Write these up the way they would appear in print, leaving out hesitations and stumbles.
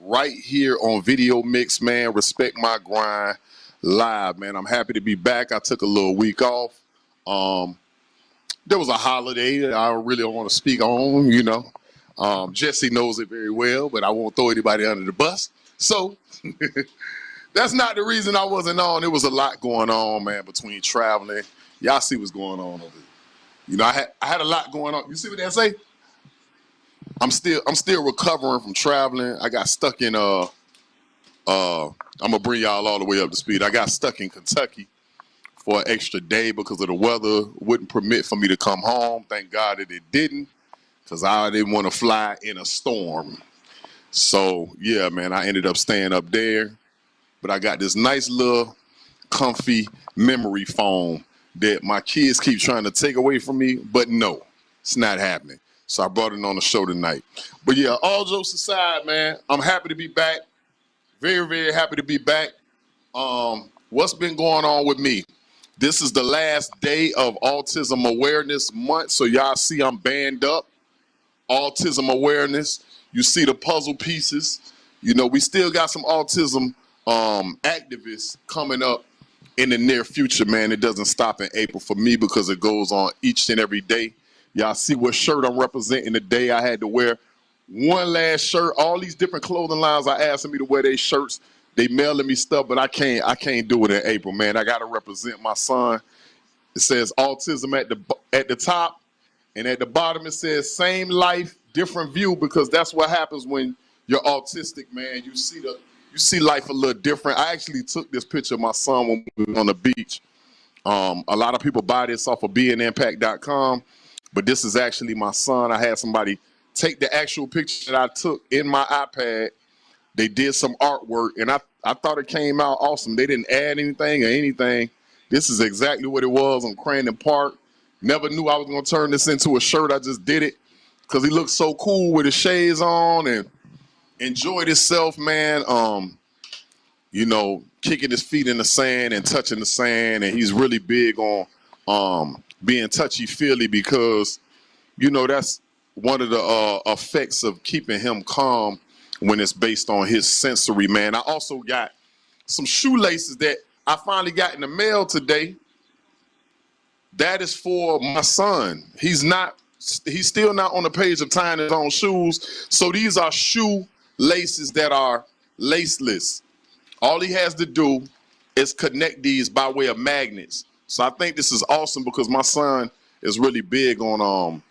right here on Video Mix, man. Respect My Grind live, man. I'm happy to be back. I took a little week off. There was a holiday that I really don't want to speak on, you know. Jesse knows it very well, but I won't throw anybody under the bus. So that's not the reason I wasn't on. There was a lot going on, man, between traveling. Y'all see what's going on over there. You know, I had a lot going on. You see what they say? I'm still recovering from traveling. I got stuck in I'm gonna bring y'all all the way up to speed. I got stuck in Kentucky for an extra day because of the weather wouldn't permit for me to come home. Thank God that it didn't, because I didn't want to fly in a storm. So yeah, man, I ended up staying up there. But I got this nice little comfy memory foam that my kids keep trying to take away from me, but no, it's not happening. So I brought it on the show tonight. But yeah, all jokes aside, man, I'm happy to be back. Very, very happy to be back. What's been going on with me? This is the last day of Autism Awareness Month, so y'all see I'm banned up. Autism awareness. You see the puzzle pieces. You know, we still got some autism activists coming up in the near future, man. It doesn't stop in April for me because it goes on each and every day. Y'all see what shirt I'm representing today. I had to wear one last shirt. All these different clothing lines are asking me to wear their shirts. They mailing me stuff, but I can't do it in April, man. I gotta represent my son. It says autism at the top, and at the bottom it says same life, different view, because that's what happens when you're autistic, man. You see life a little different. I actually took this picture of my son when we were on the beach. A lot of people buy this off of beimpact.com, but this is actually my son. I had somebody take the actual picture that I took in my iPad. They did some artwork, and I thought it came out awesome. They didn't add anything or anything. This is exactly what it was on Crandon Park. Never knew I was going to turn this into a shirt. I just did it because he looked so cool with his shades on and enjoyed himself, man. You know, kicking his feet in the sand and touching the sand. And he's really big on being touchy-feely because, you know, that's one of the effects of keeping him calm when it's based on his sensory, man. I also got some shoelaces that I finally got in the mail today. That is for my son. He's still not on the page of tying his own shoes. So these are shoe laces that are laceless. All he has to do is connect these by way of magnets. So I think this is awesome because my son is really big on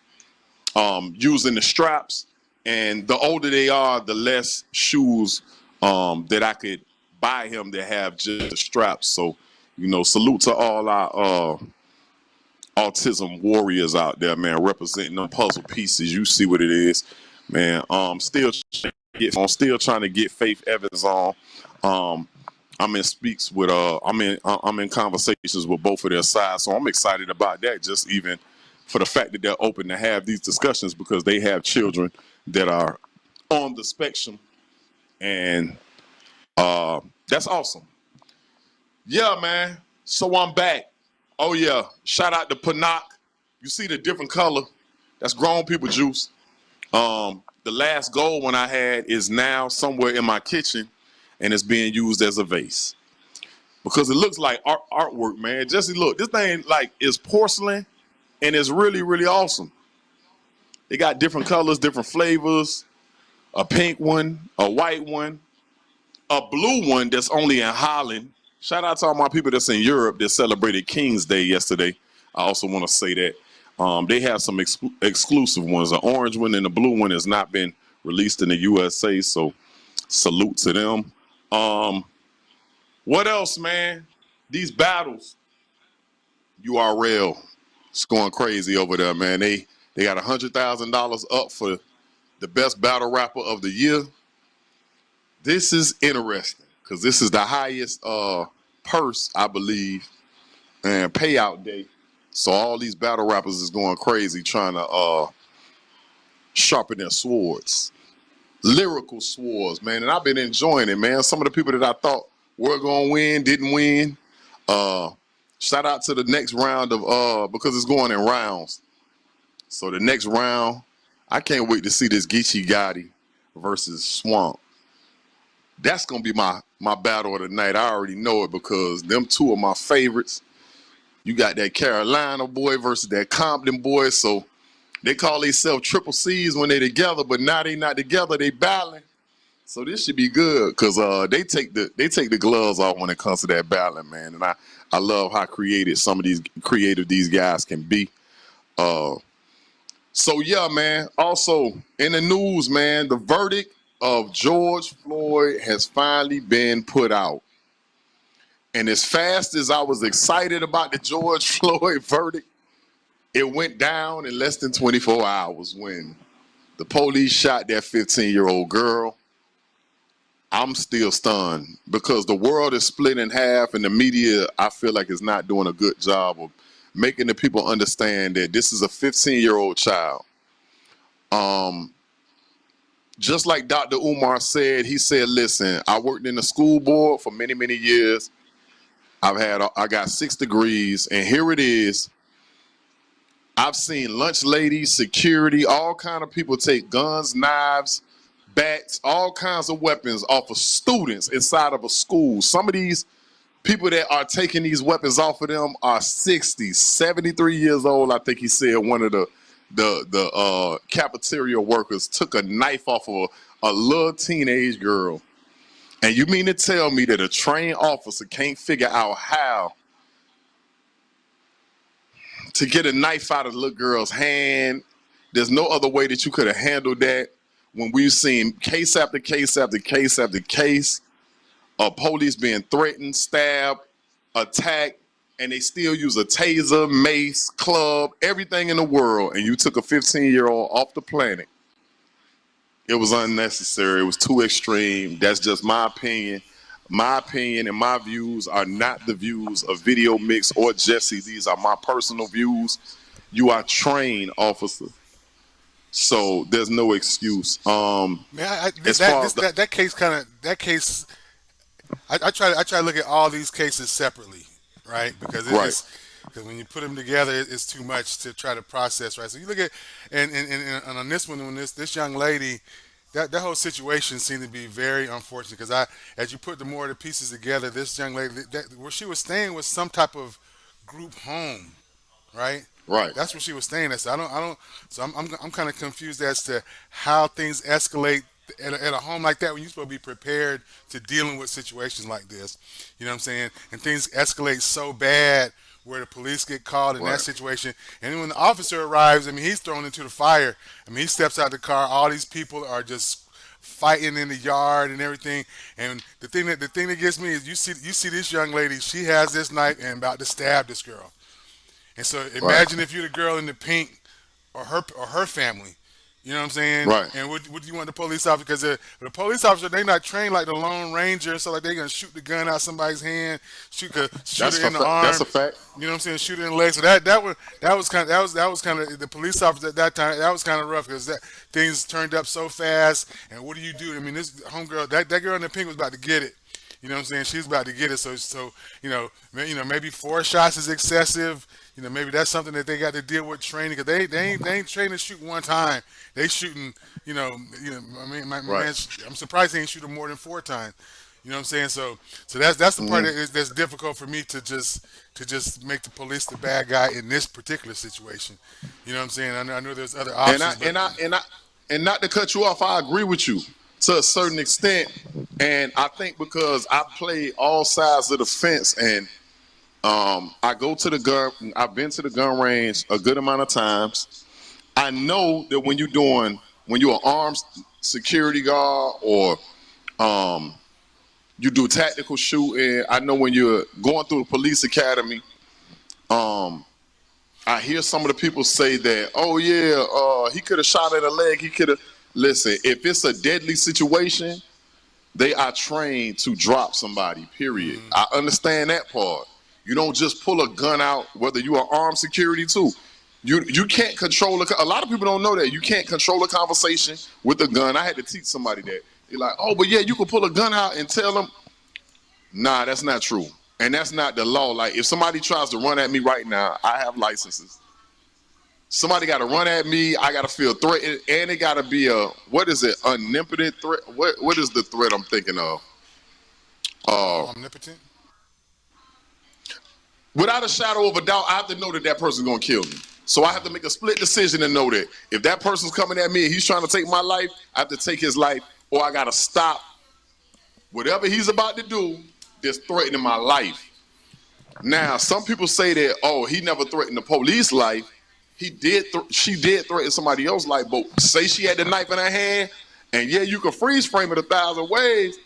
using the straps. And the older they are, the less shoes that I could buy him that have just the straps. So, you know, salute to all our autism warriors out there, man, representing them puzzle pieces. You see what it is, man. Still trying to get Faith Evans on. I'm in speaks with I'm in conversations with both of their sides, so I'm excited about that. Just even for the fact that they're open to have these discussions because they have children that are on the spectrum, and that's awesome. Yeah, man. So I'm back. Oh yeah, shout out to Panak. You see the different color? That's grown people juice. The last gold one I had is now somewhere in my kitchen, and it's being used as a vase because it looks like artwork, man. Jesse, look, this thing like is porcelain, and it's really, really awesome. They got different colors, different flavors. A pink one, a white one, a blue one that's only in Holland. Shout out to all my people that's in Europe that celebrated King's Day yesterday. I also want to say that they have some exclusive ones. The orange one and the blue one has not been released in the USA, so salute to them. What else, man? These battles, URL, it's going crazy over there, man. They got $100,000 up for the best battle rapper of the year. This is interesting because this is the highest purse, I believe, and payout day. So all these battle rappers is going crazy trying to sharpen their swords. Lyrical swords, man. And I've been enjoying it, man. Some of the people that I thought were going to win didn't win. Shout out to the next round of because it's going in rounds. So the next round, I can't wait to see this Geechee Gotti versus Swamp. That's gonna be my battle of the night. I already know it because them two are my favorites. You got that Carolina boy versus that Compton boy. So they call themselves triple C's when they together, but now they not together. They battling. So this should be good because they take the gloves off when it comes to that battling, man. And I love how creative these guys can be. Uh, so yeah, man. Also in the news, man, the verdict of George Floyd has finally been put out. And as fast as I was excited about the George Floyd verdict, it went down in less than 24 hours when the police shot that 15-year-old girl. I'm still stunned because the world is split in half and the media, I feel like, is not doing a good job of making the people understand that this is a 15-year-old child. Um, just like Dr. Umar said, he said, listen, I worked in the school board for many, many years. I got 6 degrees, and here it is. I've seen lunch ladies, security, all kind of people take guns, knives, bats, all kinds of weapons off of students inside of a school. Some of these people that are taking these weapons off of them are 60, 73 years old. I think he said one of the cafeteria workers took a knife off of a little teenage girl. And you mean to tell me that a trained officer can't figure out how to get a knife out of the little girl's hand? There's no other way that you could have handled that when we've seen case after case after case after case of police being threatened, stabbed, attacked, and they still use a taser, mace, club, everything in the world, and you took a 15-year-old off the planet. It was unnecessary. It was too extreme. That's just my opinion. My opinion and my views are not the views of Video Mix or Jesse. These are my personal views. You are trained, officer. So there's no excuse. Man, As far as the that case kind of that case. I try to look at all these cases separately, right? Because right, it's because when you put them together, it's too much to try to process, right? So you look at and on this one, when this young lady, that whole situation seemed to be very unfortunate because as you put the more of the pieces together, this young lady where she was staying was some type of group home, right? right, That's where she was staying at. So I don't. So I'm kind of confused as to how things escalate at a home like that when you're supposed to be prepared to dealing with situations like this. You know what I'm saying? And things escalate so bad where the police get called in that right, situation. And then when the officer arrives, I mean, he's thrown into the fire. I mean, he steps out the car. All these people are just fighting in the yard and everything. And the thing that gets me is you see this young lady. She has this knife and about to stab this girl. And so right, imagine if you're the girl in the pink or her family. You know what I'm saying? right, And what do you want the police officer? Because the police officer, they not trained like the Lone Ranger, so like they gonna shoot the gun out somebody's hand, shoot it in the that's arm. a fact. You know what I'm saying? Shoot it in the leg. So that was kind of the police officer at that time. That was kind of rough because that things turned up so fast. And what do you do? I mean, this homegirl, that girl in the pink was about to get it. You know what I'm saying? She's about to get it. So maybe 4 shots is excessive. Maybe that's something that they got to deal with training because they ain't trained to shoot one time. They shooting. I mean, my Right. man, I'm surprised they ain't shooting more than 4 times. You know what I'm saying? So that's the part Hmm. that's difficult for me to just make the police the bad guy in this particular situation. You know what I'm saying? I know there's other And I options, but and I and I and not to cut you off, I agree with you to a certain extent. And I think because I play all sides of the fence, and I go to the gun. I've been to the gun range a good amount of times. I know that when you're an armed security guard or um, you do tactical shooting. I know when you're going through the police academy. Um, I hear some of the people say that, oh yeah, he could have shot at a leg. He could have. Listen, if it's a deadly situation, they are trained to drop somebody. Period. mm, I understand that part. You don't just pull a gun out, whether you are armed security too. You can't control a lot of people don't know that you can't control a conversation with a gun. I had to teach somebody that. They're like, oh, but yeah, you can pull a gun out and tell them, nah, that's not true, and that's not the law. Like if somebody tries to run at me right now, I have licenses. Somebody got to run at me. I got to feel threatened, and it got to be a what is it? Omnipotent threat. What is the threat I'm thinking of? Uh, Omnipotent. Without a shadow of a doubt, I have to know that that person's gonna kill me. So I have to make a split decision and know that if that person's coming at me and he's trying to take my life, I have to take his life, or I gotta stop whatever he's about to do that's threatening my life. Now, some people say that, oh, he never threatened the police life. He did. She did threaten somebody else's life, but say she had the knife in her hand, and yeah, you can freeze frame it 1,000 ways.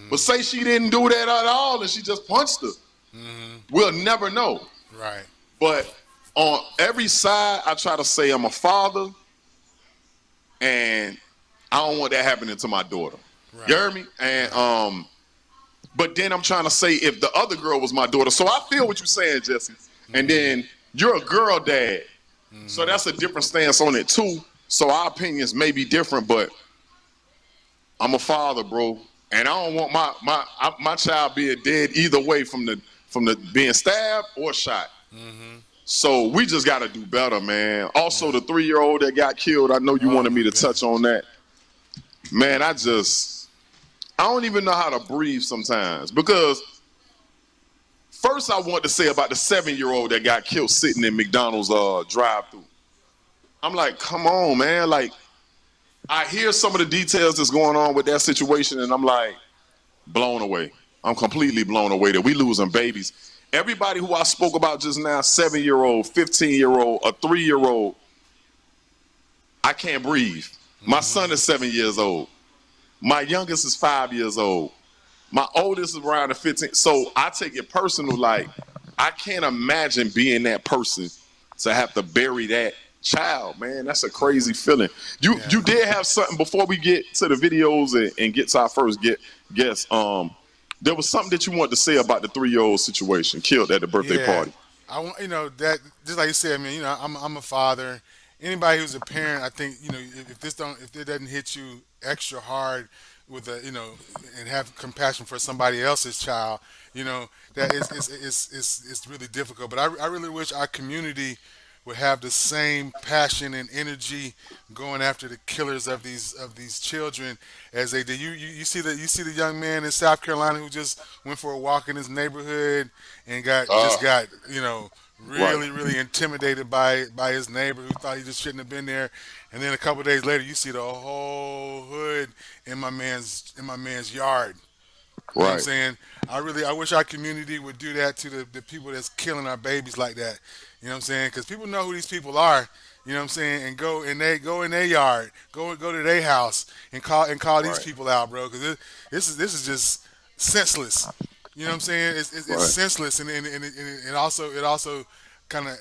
But say she didn't do that at all, and she just punched her. We'll never know. Right. But on every side, I try to say I'm a father, and I don't want that happening to my daughter. You Right. heard me? And but then I'm trying to say if the other girl was my daughter. So I feel what you're saying, Jesse. And then you're a girl dad. So that's a different stance on it too. So our opinions may be different, but I'm a father, bro. And I don't want my child being dead either way from the being stabbed or shot. So we just got to do better, man. Also, the 3-year-old that got killed, I know you Oh wanted my me to touch goodness. on that. Man, I don't even know how to breathe sometimes because first I want to say about the 7-year-old that got killed sitting in McDonald's drive-through. I'm like, come on, man. Like, I hear some of the details that's going on with that situation, and I'm like, blown away. I'm completely blown away that we losing babies. Everybody who I spoke about just now, 7-year-old, 15-year-old, a 3-year-old, I can't breathe. My son is 7 years old. My youngest is 5 years old. My oldest is around the 15. So I take it personal. Like, I can't imagine being that person to have to bury that child, man. That's a crazy feeling. You Yeah. did have something before we get to the videos and get to our first guest. There was something that you wanted to say about the 3-year-old situation killed at the birthday Yeah, party. I want that just like you said, man. I'm a father. Anybody who's a parent, I think if it doesn't hit you extra hard with and have compassion for somebody else's child, that it's really difficult. But I really wish our community would have the same passion and energy going after the killers of these children as they did. You see the young man in South Carolina who just went for a walk in his neighborhood and Uh, got right, really intimidated by his neighbor who thought he just shouldn't have been there. And then a couple days later, you see the whole hood in my man's yard. You know what I'm right, saying? I wish our community would do that to the people that's killing our babies like that. You know what I'm saying? Because people know who these people are. You know what I'm saying? And go in their yard, go to their house and call these right, people out, bro. Because this is just senseless. You know what I'm saying? It's right, senseless, and it also kind of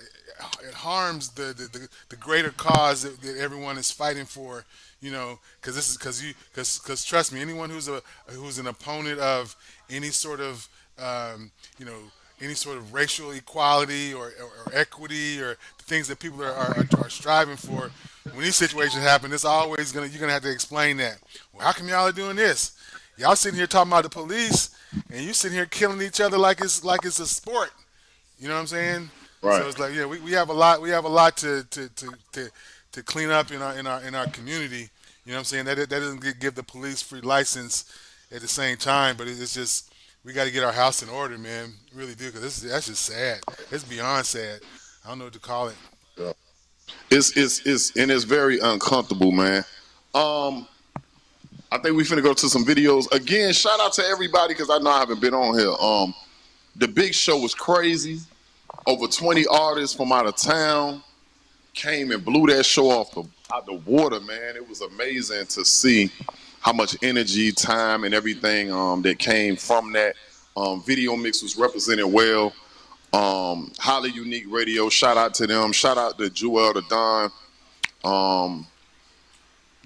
it harms the greater cause that everyone is fighting for. Because this is because trust me, anyone who's an opponent of any sort of you know any sort of racial equality or equity or the things that people are striving for. When these situations happen, it's always you're gonna have to explain that. Well, how come y'all are doing this? Y'all sitting here talking about the police, and you sitting here killing each other like it's a sport. You know what I'm saying? right. So it's like, yeah, we have a lot to clean up in our community. You know what I'm saying? That doesn't give the police free license at the same time, but it's just we got to get our house in order, man. We really do, because that's just sad. It's beyond sad. I don't know what to call it. Yeah. It's very uncomfortable, man. Um, I think we finna go to some videos again. Shout out to everybody because I know I haven't been on here. The big show was crazy. Over 20 artists from out of town came and blew that show out the water, man. It was amazing to see how much energy, time, and everything that came from that. Video Mix was represented well. Highly Unique Radio, shout out to them. Shout out to Jewel the Don. Um,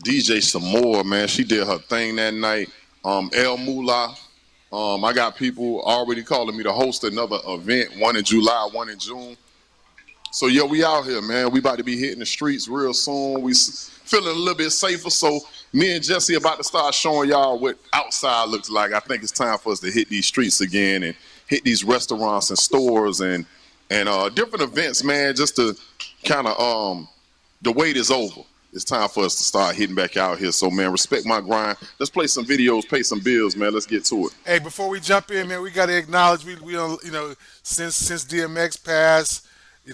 DJ Samore, man, she did her thing that night. El Moolah. I got people already calling me to host another event, one in July, one in June. So yeah, we out here, man. We about to be hitting the streets real soon. Feeling a little bit safer. So me and Jesse about to start showing y'all what outside looks like. I think it's time for us to hit these streets again and hit these restaurants and stores and different events, man. Just to kind of the wait is over. it's time for us to start hitting back out here. So, man, respect my grind. Let's play some videos, pay some bills, man. Let's get to it. Hey, before we jump in, man, we got to acknowledge we don't, since DMX passed, we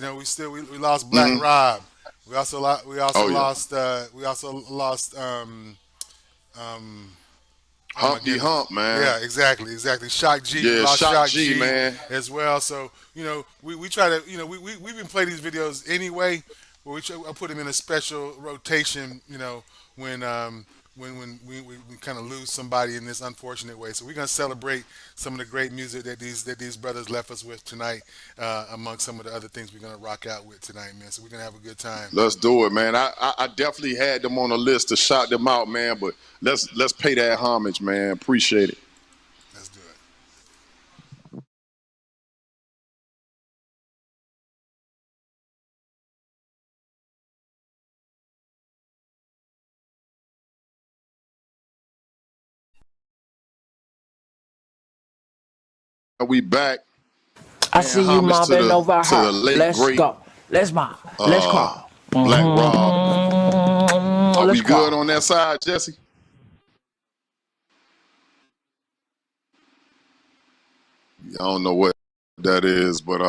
lost Black Hmm. Rob. We also lost Oh yeah, um oh my Humpty goodness. Hump, man. Yeah, exactly. Shock G. We Yeah, lost Shock Shock G, G man. as well. So, we try to, we've been playing these videos anyway, but I put them in a special rotation, when we kind of lose somebody in this unfortunate way. So we're gonna celebrate some of the great music that these brothers left us with tonight, among some of the other things we're gonna rock out with tonight, man. So we're gonna have a good time. Let's do it, man. I definitely had them on the list to shout them out, man. But let's pay that homage, man. Appreciate it. Let's do it. We back I paying see you homage to mobbing the over to the her. late Let's great go. Let's mob. Let's uh crawl. Black Rob. Are Let's we good crawl. on that side, Jesse? I don't know what that is, but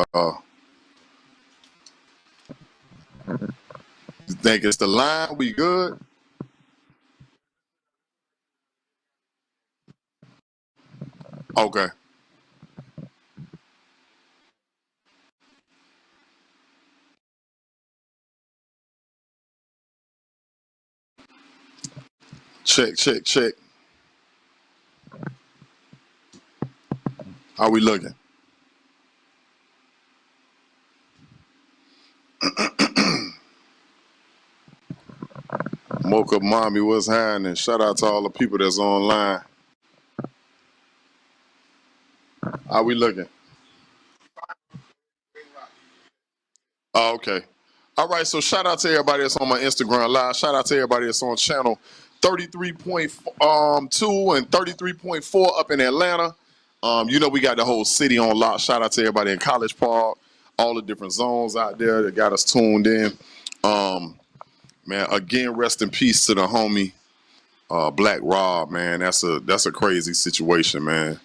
you think it's the line? We good? Okay. Check. How we looking? Mocha Mommy, what's happening? Shout out to all the people that's online. How we looking? Oh, okay. All right, so shout out to everybody that's on my Instagram live. Shout out to everybody that's on channel 33.2 and 33.4 up in Atlanta. We got the whole city on lock. Shout out to everybody in College Park, all the different zones out there that got us tuned in. Um, Man, again, rest in peace to the homie Black Rob, man. That's a crazy situation, man.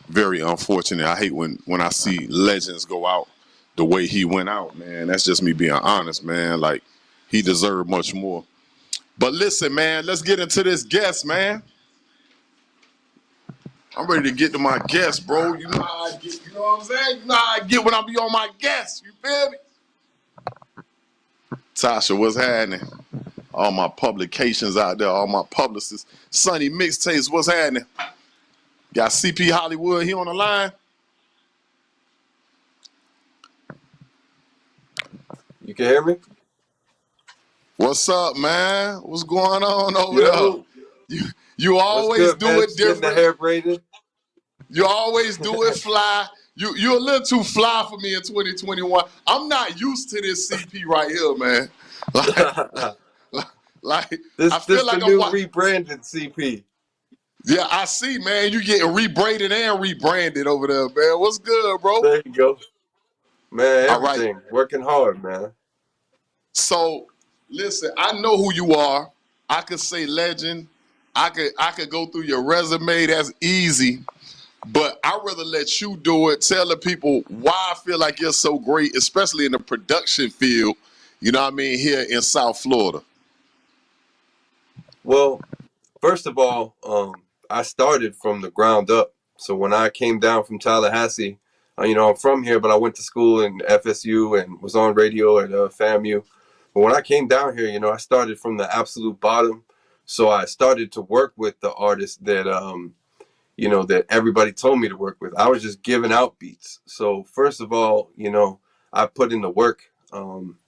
Very unfortunate. I hate when I see legends go out the way he went out, man. That's just me being honest, man. Like he deserved much more. But listen, man, let's get into this guest, man. I'm ready to get to my guest, bro. You know how I get, you know what I'm saying? You know how I get when I be on my guest. You feel me? Tasha, what's happening? All my publications out there, all my publicists. Sunny Mixtapes, what's happening? Got CP Hollywood, he on the line. You can hear me? What's up, man? What's going on over there? Yo, You what's always good, do man? it Just getting the different. hair braided. You always do it fly. You a little too fly for me in 2021. I'm not used to this CP right here, man. Like, like I This feel the like I'm new watching. rebranded CP. Yeah, I see, man. You getting rebraided and rebranded over there, man. What's good, bro? There you go. Man, All right. everything. Working hard, man. So listen, I know who you are. I could say legend. I could go through your resume. That's easy. But I'd rather let you do it. Tell the people why I feel like you're so great, especially in the production field. You know what I mean? Here in South Florida. Well, first of all, I started from the ground up. So when I came down from Tallahassee, I'm from here, but I went to school in FSU and was on radio at FAMU. But when I came down here, I started from the absolute bottom. So I started to work with the artists that everybody told me to work with. I was just giving out beats. So first of all, I put in the work.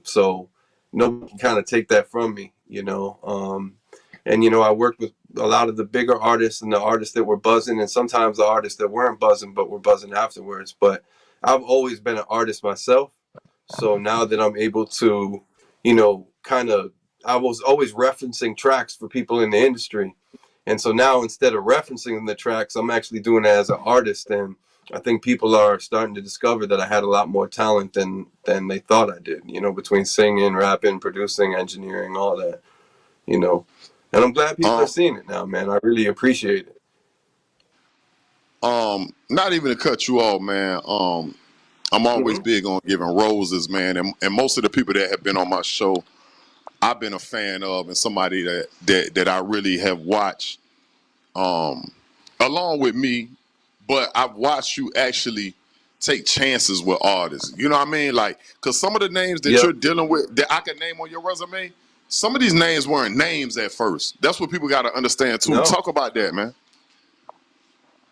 So nobody can kind of take that from me. And I worked with a lot of the bigger artists and the artists that were buzzing, and sometimes the artists that weren't buzzing but were buzzing afterwards. But I've always been an artist myself. So now that I'm able to, kind of, I was always referencing tracks for people in the industry. And so now instead of referencing the tracks, I'm actually doing it as an artist. And I think people are starting to discover that I had a lot more talent than they thought I did, you know, between singing, rapping, producing, engineering, all that, you know. And I'm glad people are Um, seeing it now, man. I really appreciate it. not even to cut you off, man. I'm always Mm-hmm. big on giving roses, man. And most of the people that have been on my show, I've been a fan of, and somebody that I really have watched, along with me. But I've watched you actually take chances with artists. You know what I mean? Like, cause some of the names that Yep. you're dealing with that I can name on your resume, some of these names weren't names at first. That's what people got to understand too. No. Talk about that, man.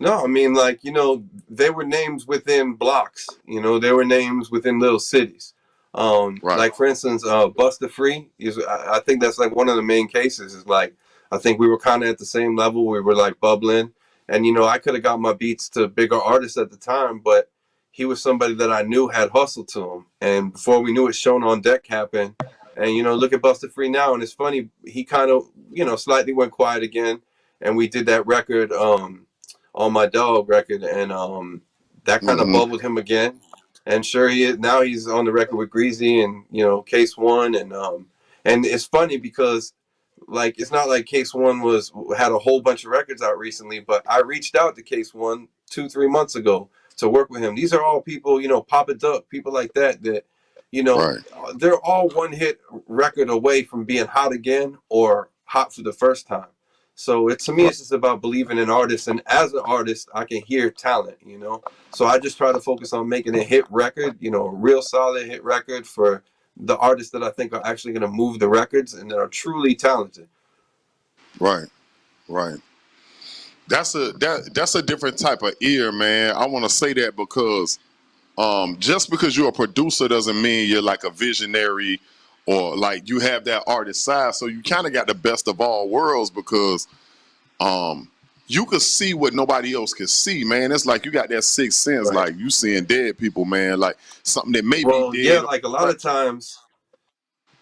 No, I mean, like, you know, they were names within blocks. You know, they were names within little cities. Right. Like for instance, Buster Free is. I think that's like one of the main cases. Is like I think we were kind of at the same level. We were like bubbling, and you know, I could have got my beats to bigger artists at the time, but he was somebody that I knew had hustle to him. And before we knew it, Shown on Deck happened. And you know, look at Buster Free now, and it's funny. He kind of, you know, slightly went quiet again, and we did that record. On my dog record, and that kind of Mm-hmm. bubbled him again. And sure, he is now. He's on the record with Greasy and you know Case One, and it's funny because like it's not like Case One was had a whole bunch of records out recently, but I reached out to Case One 2-3 months ago to work with him. These are all people, you know, Papa Duck, people like that you know, Right. they're all one hit record away from being hot again or hot for the first time. So it to me, Right. it's just about believing in artists, and as an artist, I can hear talent, you know. So I just try to focus on making a hit record, you know, a real solid hit record for the artists that I think are actually going to move the records and that are truly talented. Right. Right. That's a different type of ear, man. I want to say that because just because you're a producer doesn't mean you're like a visionary or like you have that artist side. So you kind of got the best of all worlds because you could see what nobody else can see, man. It's like you got that sixth sense, Right. like you seeing dead people, man. Like something that may be Well, yeah, dead. like a lot of times,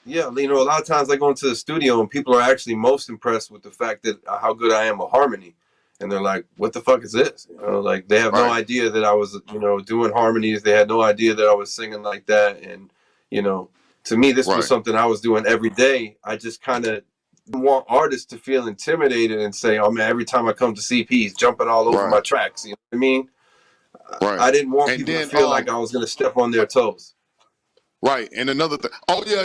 yeah, you know, a lot of times I go into the studio and people are actually most impressed with the fact that how good I am with harmony. And they're like, what the fuck is this? You know, like they have no Right, idea that I was, you know, doing harmonies. They had no idea that I was singing like that. And, you know, to me, this was right, something I was doing every day. I just kind of want artists to feel intimidated and say, oh man, every time I come to CP, he's jumping all over right, my tracks. You know what I mean? right. I didn't want And people to then feel like I was going to step on their toes. right, and another thing. Oh yeah.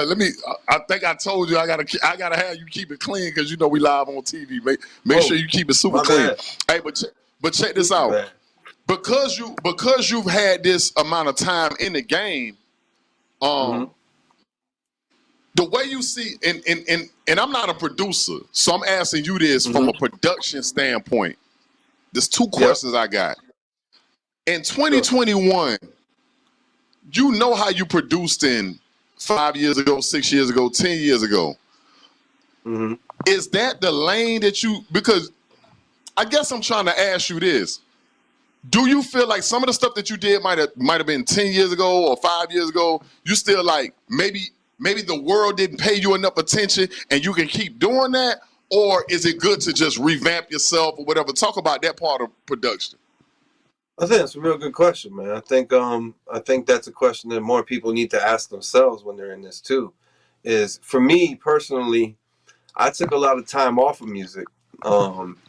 Let me. I think I told you I gotta have you keep it clean because you know we live on TV. Make sure Oh, you keep it super my clean. bad. Hey, but check this Super out. bad. Because you've had this amount of time in the game. Mm-hmm. The way you see and I'm not a producer, so I'm asking you this from Mm-hmm. a production standpoint. There's two Yep. questions I got. In Sure. 2021, you know how you produced in 5 years ago, 6 years ago, 10 years ago. Mm-hmm. Is that the lane that you? Because I guess I'm trying to ask you this: do you feel like some of the stuff that you did might have been 10 years ago or 5 years ago? You still like maybe the world didn't pay you enough attention and you can keep doing that, or is it good to just revamp yourself or whatever? Talk about that part of production. I think that's a real good question, man. I think that's a question that more people need to ask themselves when they're in this too. Is for me personally, I took a lot of time off of music. Um,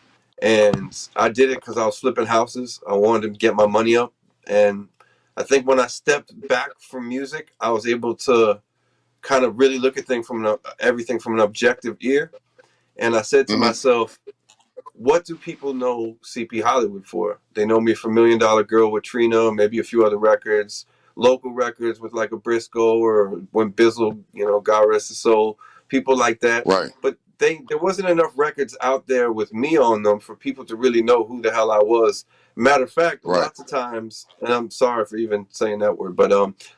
and I did it because I was flipping houses. I wanted to get my money up. And I think when I stepped back from music, I was able to kind of really look at everything from an objective ear. And I said to Mm-hmm. myself, what do people know CP Hollywood for? They know me for Million Dollar Girl with Trina, maybe a few other records, local records with like a Briscoe or when Bizzle, you know, God rest his soul, people like that. Right, But there wasn't enough records out there with me on them for people to really know who the hell I was. Matter of fact, right, lots of times, and I'm sorry for even saying that word, but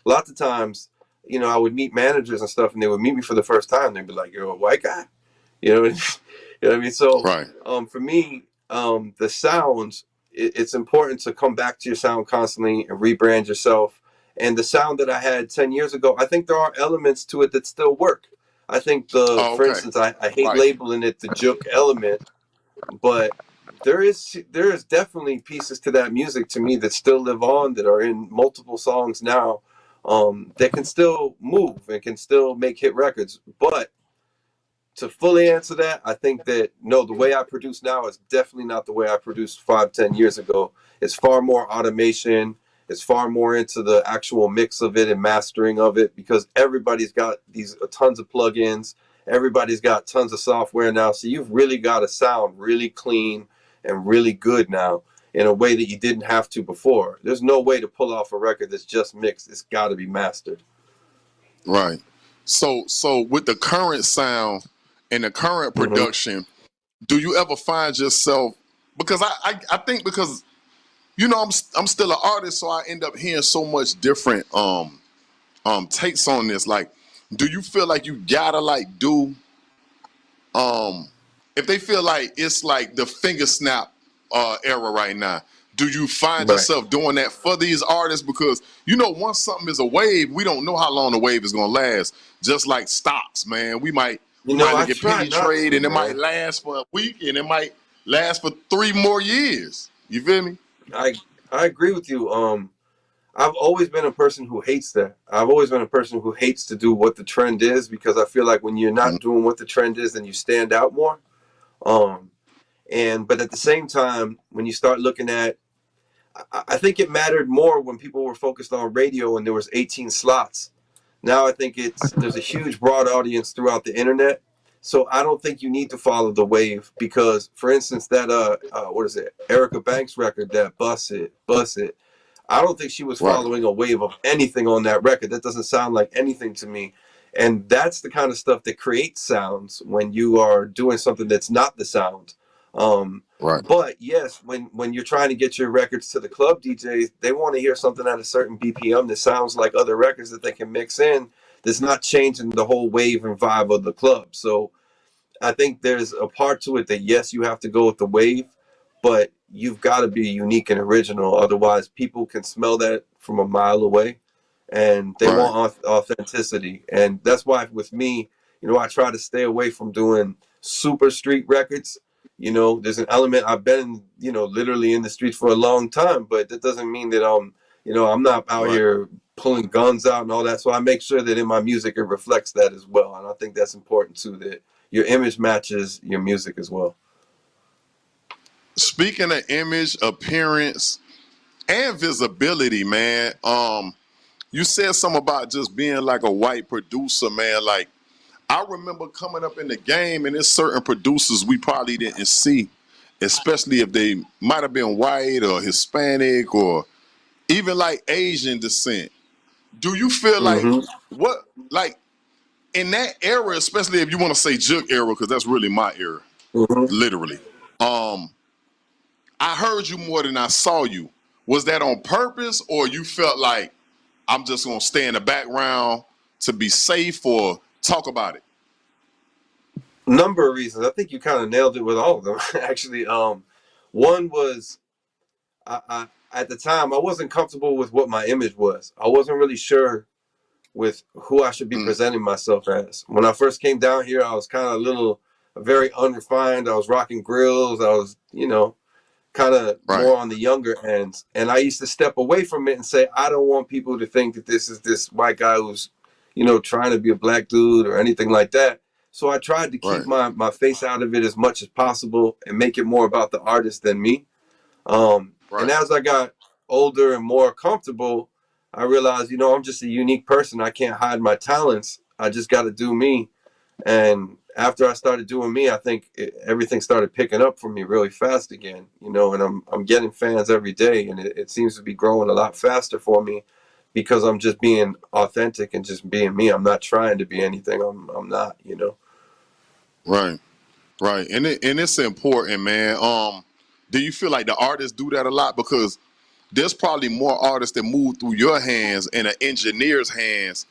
lots of times, you know, I would meet managers and stuff, and they would meet me for the first time. They'd be like, "You're a white guy," you know. You know what I mean? So right, for me, the sounds, it's important to come back to your sound constantly and rebrand yourself. And the sound that I had 10 years ago, I think there are elements to it that still work. I think oh, for okay, instance, I hate right, labeling it the juke element, but there is definitely pieces to that music to me that still live on, that are in multiple songs now, that can still move and can still make hit records. But to fully answer that, I think that no, the way I produce now is definitely not the way I produced 5, 10 years ago. It's far more automation. It's far more into the actual mix of it and mastering of it, because everybody's got these tons of plugins. Everybody's got tons of software now. So you've really got to sound really clean and really good now in a way that you didn't have to before. There's no way to pull off a record that's just mixed. It's got to be mastered. Right. So with the current sound and the current Mm-hmm. production, do you ever find yourself, because I think, because I'm still an artist, so I end up hearing so much different takes on this. Like, do you feel like you gotta like do if they feel like it's like the finger snap era right now, do you find Right. yourself doing that for these artists? Because once something is a wave, we don't know how long the wave is gonna last. Just like stocks, man, we might I look at try penny not trade, to, and it might man. last for a week, and it might last for 3 more years. You feel me? I I agree with you. I've always been a person who hates that. I've always been a person who hates to do what the trend is, because I feel like when you're not doing what the trend is, then you stand out more. Um, but at the same time, when you start looking at, I think it mattered more when people were focused on radio and there was 18 slots. Now I think there's a huge broad audience throughout the internet. So I don't think you need to follow the wave, because, for instance, that what is it, Erica Banks record, that Bust It. I don't think she was Right, following a wave of anything on that record. That doesn't sound like anything to me. And that's the kind of stuff that creates sounds when you are doing something that's not the sound. Um, right, but yes, when you're trying to get your records to the club DJs, they want to hear something at a certain BPM that sounds like other records that they can mix in, that's not changing the whole wave and vibe of the club. So I think there's a part to it that, yes, you have to go with the wave, but you've got to be unique and original. Otherwise, people can smell that from a mile away, and they right, want authenticity. And that's why with me, I try to stay away from doing super street records. There's an element. I've been, literally in the streets for a long time, but that doesn't mean that I'm not out right. here pulling guns out and all that. So I make sure that in my music it reflects that as well. And I think that's important too, that your image matches your music as well. Speaking of image, appearance, and visibility, man. You said something about just being like a white producer, man. Like, I remember coming up in the game, and there's certain producers we probably didn't see, especially if they might have been white or Hispanic or even like Asian descent. Do you feel like Mm-hmm. what, like in that era, especially if you want to say Juke era, because that's really my era, Mm-hmm. literally. Um, I heard you more than I saw you. Was that on purpose, or you felt like I'm just gonna stay in the background to be safe, or talk about it? Number of reasons. I think you kind of nailed it with all of them. Actually, one was, at the time I wasn't comfortable with what my image was. I wasn't really sure with who I should be Mm, presenting myself as. When I first came down here, I was kind of very unrefined. I was rocking grills. I was, kind of right, more on the younger ends. And I used to step away from it and say, I don't want people to think that this is this white guy who's, trying to be a black dude or anything like that. So I tried to keep right, my face out of it as much as possible and make it more about the artist than me. And right, as I got older and more comfortable, I realized, I'm just a unique person. I can't hide my talents. I just got to do me. And after I started doing me, I think everything started picking up for me really fast again, and I'm getting fans every day, and it seems to be growing a lot faster for me, because I'm just being authentic and just being me. I'm not trying to be anything I'm not. right, right. And it's important, man. Do you feel like the artists do that a lot? Because there's probably more artists that move through your hands and an engineer's hands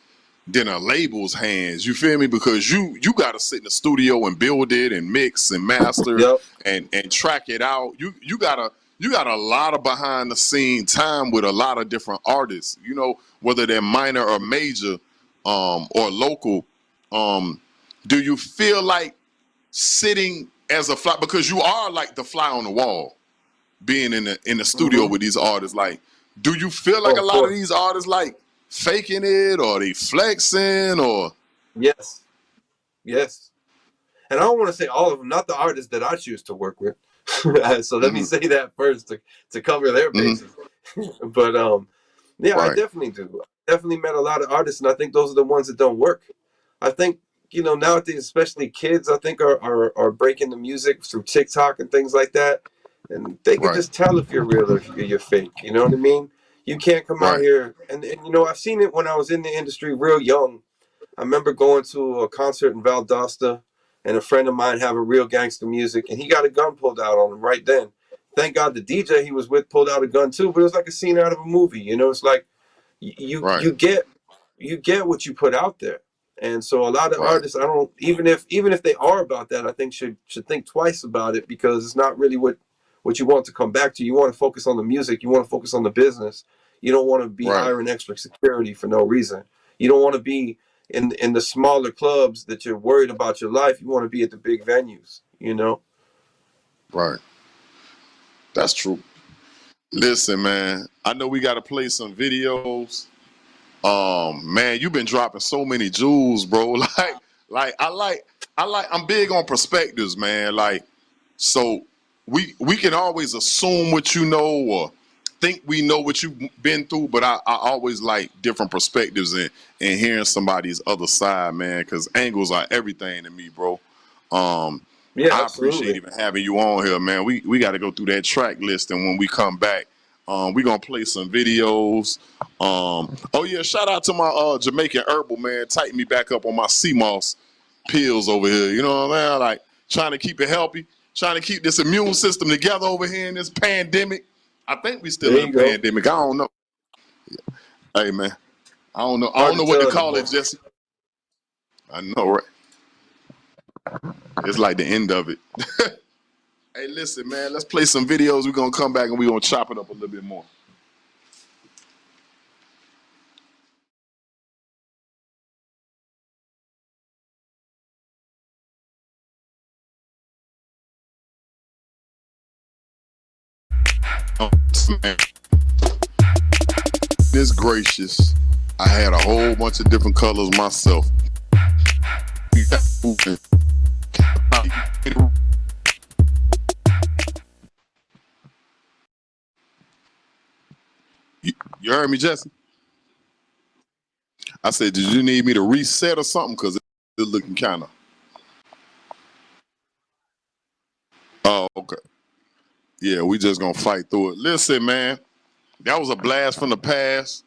than a label's hands. You feel me? Because you got to sit in the studio and build it and mix and master Yep. and track it out. You got a lot of behind the scene time with a lot of different artists. Whether they're minor or major, or local. Um, do you feel like sitting as a fly, because you are like the fly on the wall, being in the studio with these artists. Like, do you feel like Oh, a of lot of course. these artists like faking it, or they flexing, or Yes. Yes. And I don't want to say all of them, not the artists that I choose to work with. So let me say that first to cover their bases. But yeah, I right, definitely do. I definitely met a lot of artists, and I think those are the ones that don't work. I think, nowadays, especially kids, I think are breaking the music through TikTok and things like that. And they can right, just tell if you're real or if you're fake. You know what I mean? You can't come out right, here and I've seen it when I was in the industry real young. I remember going to a concert in Valdosta and a friend of mine having real gangster music, and he got a gun pulled out on him right then. Thank God the DJ he was with pulled out a gun too, but it was like a scene out of a movie. It's like you right, you get you get what you put out there. And so a lot of right, artists, I don't even if they are about that, I think should think twice about it, because it's not really what you want to come back to. You want to focus on the music, you want to focus on the business. You don't want to be right, hiring extra security for no reason. You don't want to be in the smaller clubs that you're worried about your life. You want to be at the big venues. right. That's true. Listen, man, I know we got to play some videos. Man, you've been dropping so many jewels, bro. Like I'm big on perspectives, man. Like, so we can always assume what you know or think we know what you've been through, but I always like different perspectives and hearing somebody's other side, man, because angles are everything to me, bro. Yeah, I appreciate absolutely. even having you on here, man. We got to go through that track list, and when we come back, we're gonna play some videos. Oh yeah, shout out to my Jamaican herbal man, tighten me back up on my sea moss pills over here. You know what I mean? Like, trying to keep it healthy, trying to keep this immune system together over here in this pandemic. I think we still There in a you go. pandemic. I don't know. Hey man, I don't know. I Hard don't to know what to tell call anymore. it, Jesse. I know, right? It's like the end of it. Hey, listen, man. Let's play some videos. We're gonna come back and we're gonna chop it up a little bit more. Man, it's gracious. I had a whole bunch of different colors myself. You heard me, Jesse? I said, did you need me to reset or something? Because it's looking kind of. Oh, okay. Yeah, we just gonna fight through it. Listen, man, that was a blast from the past.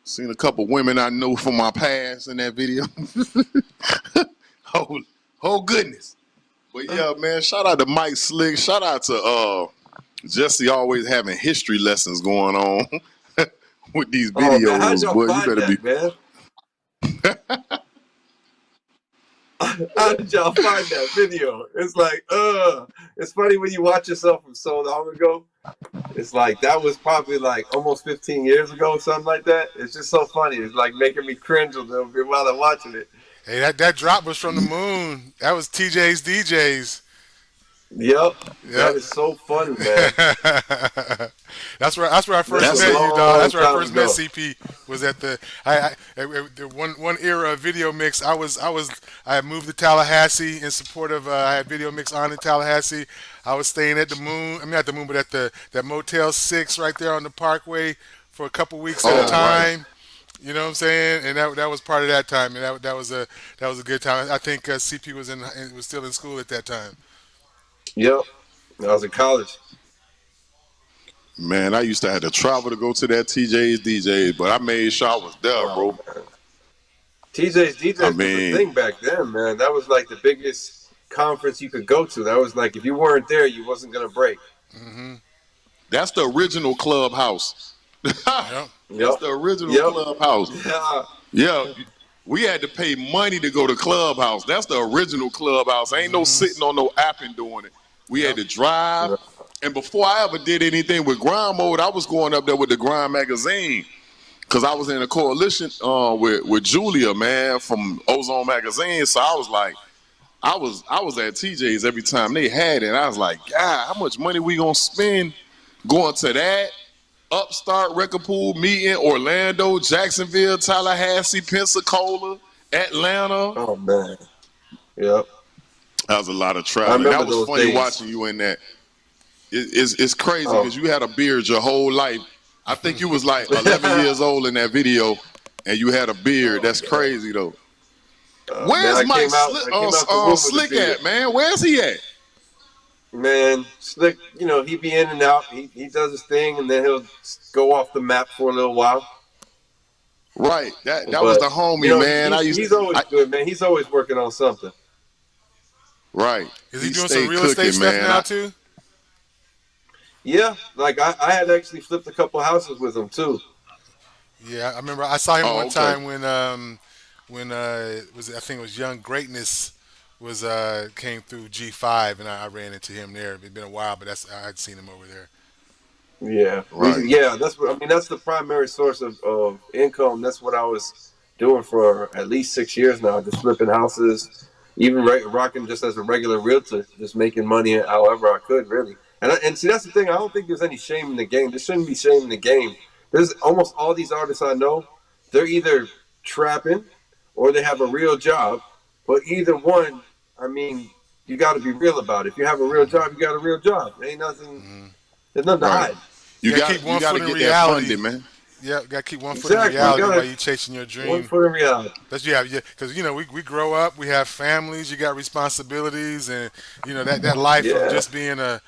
Seen a couple women I knew from my past in that video. oh goodness. But yeah, man, shout out to Mike Slick. Shout out to Jesse, always having history lessons going on with these Oh man, how'd videos. y'all Boy, you find better be. that, man? How did y'all find that video? It's like, it's funny when you watch yourself from so long ago. It's like that was probably like almost 15 years ago, something like that. It's just so funny. It's like making me cringe a little bit while I'm watching it. Hey, that drop was from the moon. That was TJ's DJs. Yep, that Yep. is so funny, man. That's where I That's first a That's met a you, dog. long That's where I time first met ago. CP. Was at the one era of Video Mix. I had moved to Tallahassee in support of I had Video Mix on in Tallahassee. I was staying at the Moon. I mean, not the Moon, but at that Motel 6 right there on the Parkway for a couple weeks at a oh right. time. You know what I'm saying? And that was part of that time, and that was a good time. I think CP was still in school at that time. Yep, I was in college. Man, I used to have to travel to go to that TJ's DJs, but I made sure I was there, Oh bro. man, TJ's I DJs was the mean, thing back then, man. That was like the biggest conference you could go to. That was like if you weren't there, you wasn't gonna break. Hmm. that's the original clubhouse. Yep. That's Yep, the original yep, clubhouse. yeah, Yeah, we had to pay money to go to clubhouse. That's the original clubhouse. Ain't no Hmm. sitting on no app and doing it. We had Yep. to drive. And before I ever did anything with grind mode, I was going up there with the grind magazine because I was in a coalition with Julia, man, from Ozone magazine. So I was like, I was at TJ's every time they had it. And I was like, God, how much money we gonna spend going to that upstart record pool meeting? Orlando, Jacksonville, Tallahassee, Pensacola, Atlanta. Oh man. Yep. That was a lot of I traveling. remember That was those funny days. watching you in that. It's crazy Oh. because you had a beard your whole life. I think you was like 11 years old in that video, and you had a beard. That's crazy though. Man, Where's I Mike came out the room with a Slick beard. at, man? Where's he at? Man, Slick, he be in and out. He does his thing, and then he'll go off the map for a little while. Right, that was But the homie, man. he's always good, man. He's always working on something. Right. Is he doing stayed some real estate cooking, stuff man. now too? Yeah, like I had actually flipped a couple houses with him too. Yeah, I remember I saw him one Okay. time when was it, I think it was Young Greatness was came through G5, and I ran into him there. It's been a while, but I'd seen him over there. Yeah, Right. that's what I mean. That's the primary source of income. That's what I was doing for at least 6 years now, just flipping houses, even rocking just as a regular realtor, just making money however I could, really. And see, that's the thing. I don't think there's any shame in the game. There shouldn't be shame in the game. There's almost all these artists I know, they're either trapping or they have a real job. But either one, I mean, you got to be real about it. If you have a real job, you got a real job. There ain't nothing. There's nothing to Right. hide. You got keep one to foot in get reality. that funding, man. Yeah, got to keep one foot in Exactly. reality You gotta- while you're chasing your dream. One foot in reality. That's yeah, because we grow up, we have families, you got responsibilities, and that life Yeah. of just being an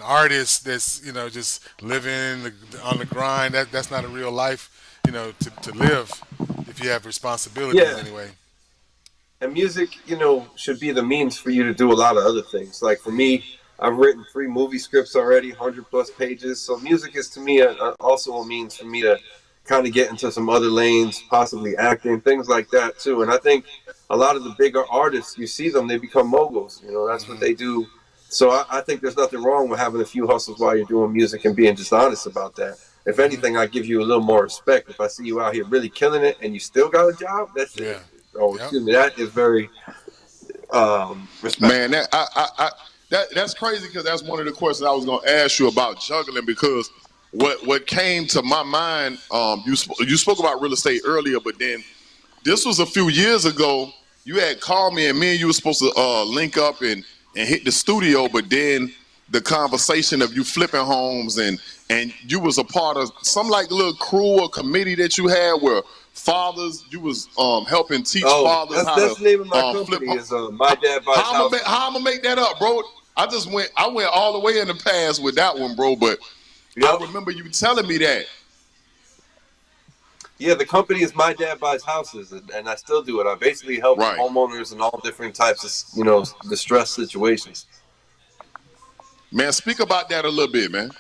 artist that's just living on the grind. That's not a real life, to live if you have responsibilities Yeah. anyway. And music, should be the means for you to do a lot of other things. Like for me, I've written 3 movie scripts already, 100+ pages. So music is to me also a means for me to kind of get into some other lanes, possibly acting, things like that too. And I think a lot of the bigger artists, you see them, they become moguls. That's what they do. So I think there's nothing wrong with having a few hustles while you're doing music and being just honest about that. If anything, I give you a little more respect. If I see you out here really killing it and you still got a job, that's Yeah. excuse me, that is very respectful. Man, that's crazy because that's one of the questions I was going to ask you about juggling because what came to my mind, you spoke about real estate earlier, but then this was a few years ago. You had called me and you were supposed to link up and hit the studio, but then the conversation of you flipping homes and you was a part of some like little crew or committee that you had where fathers, you was helping teach fathers how that's to the name of my flip. company is My Dad Buys Houses. How I'm gonna make that up, bro? I went all the way in the past with that one, bro. But I remember you telling me that. Yeah, the company is My Dad Buys Houses, and I still do it. I basically help homeowners in all different types of distress situations. Man, speak about that a little bit, man.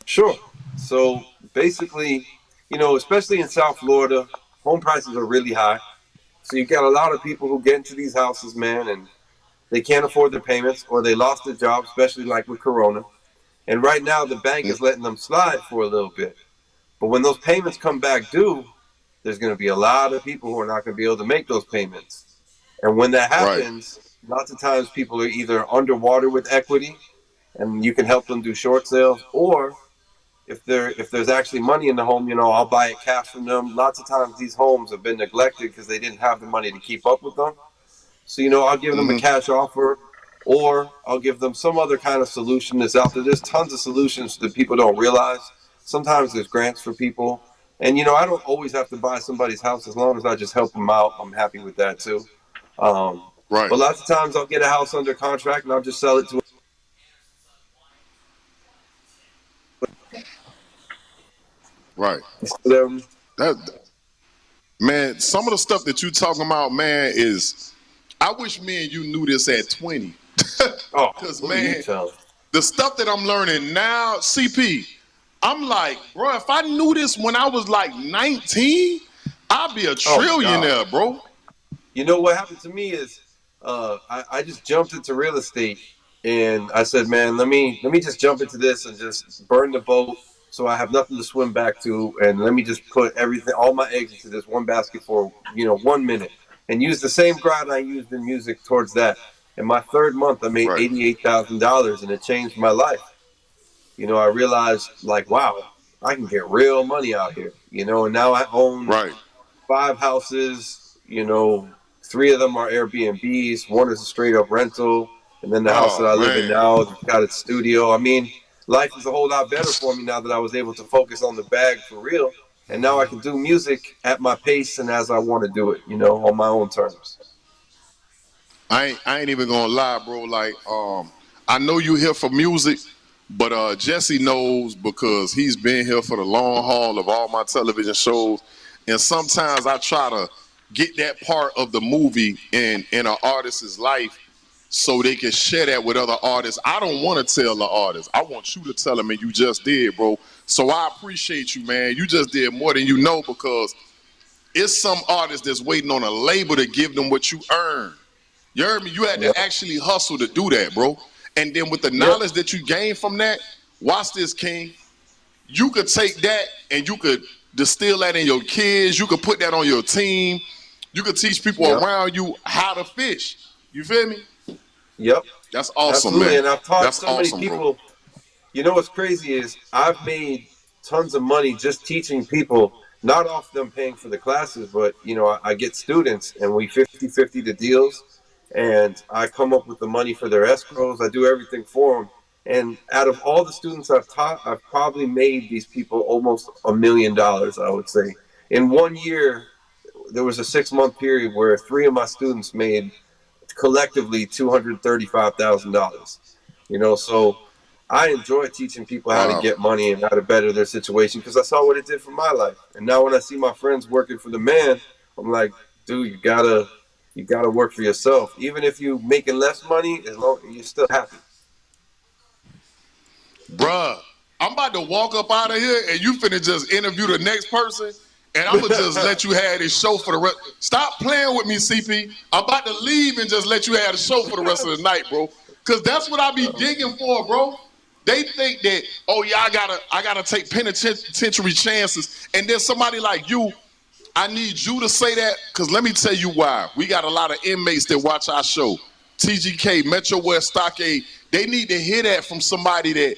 Sure. So basically, especially in South Florida, home prices are really high. So you got a lot of people who get into these houses, man, and they can't afford their payments or they lost their job, especially like with Corona. And right now the bank is letting them slide for a little bit. But when those payments come back due, there's going to be a lot of people who are not going to be able to make those payments. And when that happens, lots of times people are either underwater with equity and you can help them do short sales, or if there's actually money in the home, I'll buy it cash from them. Lots of times these homes have been neglected because they didn't have the money to keep up with them. So, I'll give them a cash offer, or I'll give them some other kind of solution that's out there. There's tons of solutions that people don't realize. Sometimes there's grants for people. And, I don't always have to buy somebody's house. As long as I just help them out, I'm happy with that too. But lots of times I'll get a house under contract and I'll just sell it to them. Man, some of the stuff that you talking about, man, is I wish me and you knew this at 20. Because man, the stuff that I'm learning now, CP, I'm like, bro, if I knew this when I was like 19, I'd be a trillionaire, bro. What happened to me is I just jumped into real estate and I said, man, let me just jump into this and just burn the boat so I have nothing to swim back to, and let me just put all my eggs into this one basket for 1 minute. and use the same grind I used in music towards that. In my third month, I made Right. $88,000, and it changed my life. I realized, like, wow, I can get real money out here. And now I own Right. 5 houses. Three of them are Airbnbs. One is a straight up rental, and then the house that Oh I live in man. now has got its studio. I mean, life is a whole lot better for me now that I was able to focus on the bag for real, and now I can do music at my pace and as I want to do it. On my own terms. I ain't even gonna lie, bro. Like, I know you here for music, but Jesse knows because he's been here for the long haul of all my television shows. And sometimes I try to get that part of the movie in an artist's life so they can share that with other artists. I don't want to tell the artist. I want you to tell them, and you just did, bro. So I appreciate you, man. You just did more than you know because it's some artists that's waiting on a label to give them what you earn. You heard me? You had Yep. to actually hustle to do that, bro. And then with the Yep. knowledge that you gain from that, watch this, King. You could take that and you could distill that in your kids. You could put that on your team. You could teach people Yep. around you how to fish. You feel me? Yep. That's awesome, Absolutely. man. And I've taught That's so many awesome, bro. people. What's crazy is I've made tons of money just teaching people, not off them paying for the classes, but I get students and we 50-50 the deals, and I come up with the money for their escrows. I do everything for them. And out of all the students I've taught, I've probably made these people almost $1 million, I would say. In 1 year, there was a 6-month period where 3 of my students made collectively $235,000. So I enjoy teaching people how to Wow. get money and how to better their situation because I saw what it did for my life. And now when I see my friends working for the man, I'm like, dude, you gotta work for yourself. Even if you making less money, as long you're still happy. Bruh, I'm about to walk up out of here and you finna just interview the next person and I'm gonna just let you have this show for the rest. Stop playing with me, CP. I'm about to leave and just let you have the show for the rest of the night, bro. Cause that's what I be digging for, bro. They think that, oh yeah, I gotta take penitentiary chances. And then somebody like you, I need you to say that, because let me tell you why. We got a lot of inmates that watch our show. TGK, Metro West, Stockade. They need to hear that from somebody that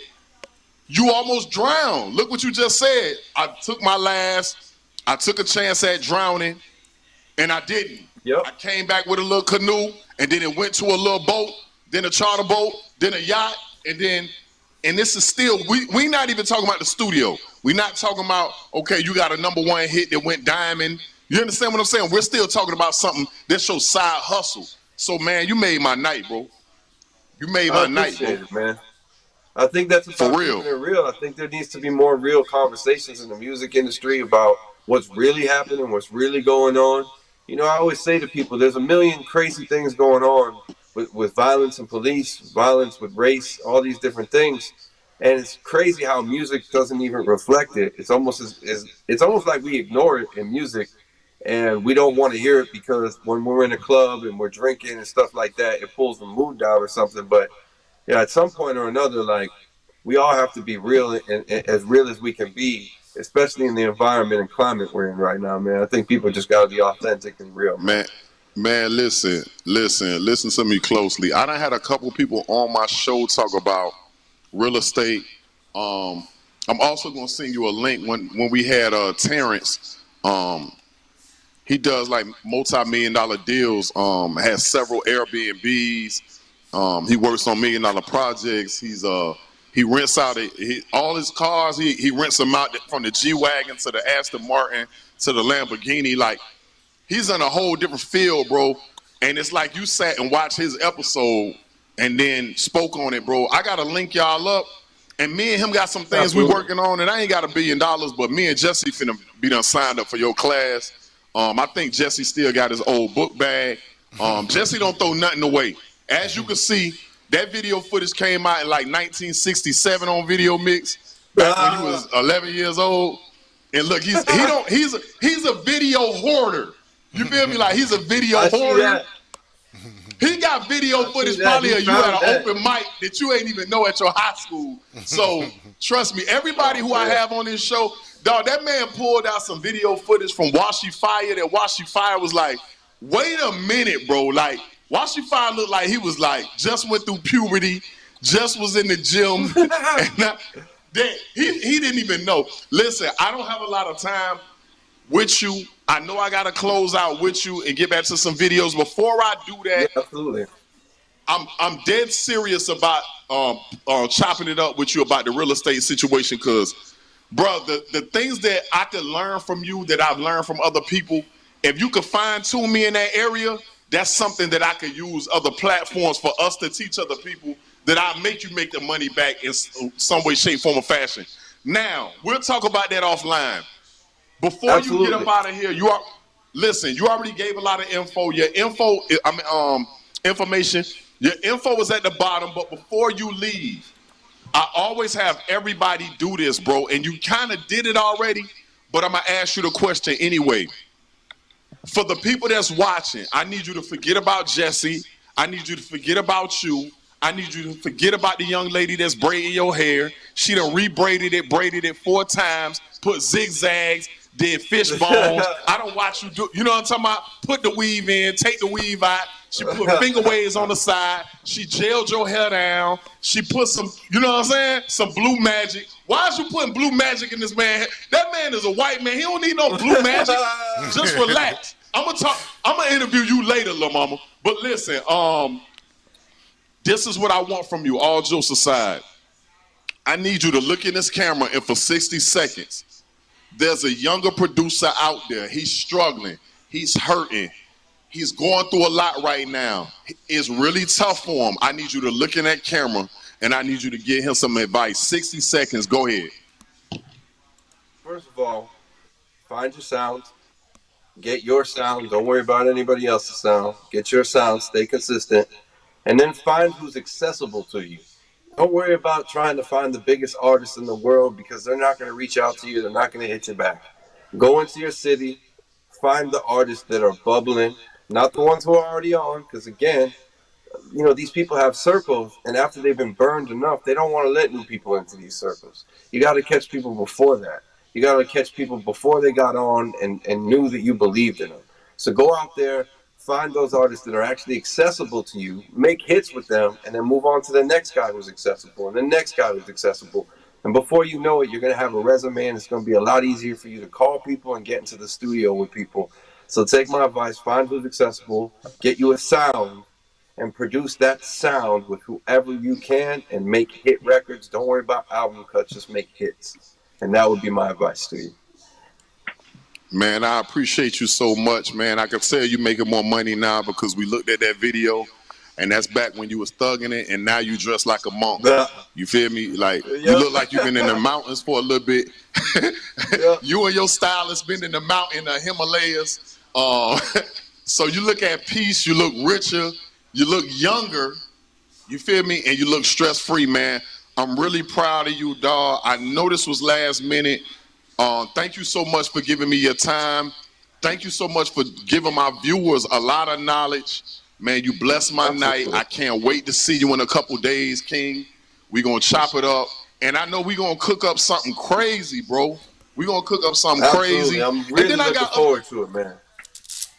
you almost drowned. Look what you just said. I took my last. I took a chance at drowning, and I didn't. Yep. I came back with a little canoe, and then it went to a little boat, then a charter boat, then a yacht, and this is still, we not even talking about the studio. We not talking about, okay, you got a #1 hit that went diamond. You understand what I'm saying? We're still talking about something that's your side hustle. So, man, you made my night, bro. You made I my night, bro. appreciate it, man. I think that's For about real. keeping it real. I think there needs to be more real conversations in the music industry about what's really happening, what's really going on. I always say to people, there's a million crazy things going on with violence and police, violence with race, all these different things. And it's crazy how music doesn't even reflect it. It's almost it's almost like we ignore it in music, and we don't want to hear it because when we're in a club and we're drinking and stuff like that, it pulls the mood down or something. But yeah, at some point or another, like we all have to be real and as real as we can be, especially in the environment and climate we're in right now, man. I think people just got to be authentic and real, man. Man, listen to me closely. I done had a couple people on my show talk about real estate. I'm also gonna send you a link when we had Terrence. He does like multi-million-dollar deals. Has several Airbnbs. He works on million-dollar projects. He rents out all his cars. He rents them out from the G-Wagon to the Aston Martin to the Lamborghini. Like, he's in a whole different field, bro. And it's like you sat and watched his episode and then spoke on it, bro. I gotta link y'all up. And me and him got some things we Absolutely. working on, and I ain't got $1 billion, but me and Jesse finna be done signed up for your class. I think Jesse still got his old book bag. Jesse don't throw nothing away. As you can see, that video footage came out in like 1967 on Video Mix, back when you was 11 years old. And look, he's a video hoarder. You feel me? Like, he's a video I see hoarder. that. He got video footage that. probably He of you at found an that. open mic that you ain't even know at your high school. So trust me, everybody who I have on this show, dog, that man pulled out some video footage from Washi Fire that Washi Fire was like, wait a minute, bro. Like, Washington looked like he was like just went through puberty, just was in the gym, and he didn't even know. Listen, I don't have a lot of time with you. I know I gotta close out with you and get back to some videos. Before I do Yeah, that, absolutely. I'm dead serious about chopping it up with you about the real estate situation, because, bro, the things that I could learn from you that I've learned from other people, if you could fine tune me in that area, that's something that I could use other platforms for us to teach other people, that I make you make the money back in some way, shape, form, or fashion. Now, we'll talk about that offline. Before you get up Absolutely. out of here, listen. You already gave a lot of info. Information. Your info is at the bottom. But before you leave, I always have everybody do this, bro. And you kind of did it already, but I'm gonna ask you the question anyway. For the people that's watching, I need you to forget about Jesse. I need you to forget about you. I need you to forget about the young lady that's braiding your hair. She done braided it 4 times, put zigzags, did fish bones. I don't watch you do, you know what I'm talking about? Put the weave in, take the weave out. She put finger waves on the side. She gelled your hair down. She put some, you know what I'm saying? Some blue magic. Why is you putting blue magic in this man? That man is a white man. He don't need no blue magic. Just relax. I'm gonna interview you later, lil' mama. But listen, this is what I want from you, all jokes aside. I need you to look in this camera, and for 60 seconds, there's a younger producer out there. He's struggling. He's hurting. He's going through a lot right now. It's really tough for him. I need you to look in that camera, and I need you to give him some advice. 60 seconds. Go ahead. First of all, find your sound. Get your sound. Don't worry about anybody else's sound. Get your sound. Stay consistent. And then find who's accessible to you. Don't worry about trying to find the biggest artists in the world, because they're not going to reach out to you. They're not going to hit you back. Go into your city. Find the artists that are bubbling, not the ones who are already on, because again, these people have circles, and after they've been burned enough, they don't want to let new people into these circles. You got to catch people before that. You got to catch people before they got on and knew that you believed in them. So go out there, find those artists that are actually accessible to you, make hits with them, and then move on to the next guy who's accessible, and the next guy who's accessible. And before you know it, you're going to have a resume, and it's going to be a lot easier for you to call people and get into the studio with people. So take my advice, find who's accessible, get you a sound, and produce that sound with whoever you can, and make hit records. Don't worry about album cuts, just make hits. And that would be my advice to you. Man, I appreciate you so much, man. I can tell you making more money now because we looked at that video, and that's back when you was thugging it, and now you dress like a monk. You feel me? Like, you look like you've been in the mountains for a little bit. You and your stylist been in the mountain, the Himalayas. So you look at peace, you look richer, you look younger, you feel me? And you look stress-free, man. I'm really proud of you, dawg. I know this was last minute. Thank you so much for giving me your time. Thank you so much for giving my viewers a lot of knowledge. Man, you blessed my night. I can't wait to see you in a couple days, King. We're going to chop it up. And I know we're going to cook up something crazy, bro. We're going to cook up something crazy. I'm really looking forward to it, man.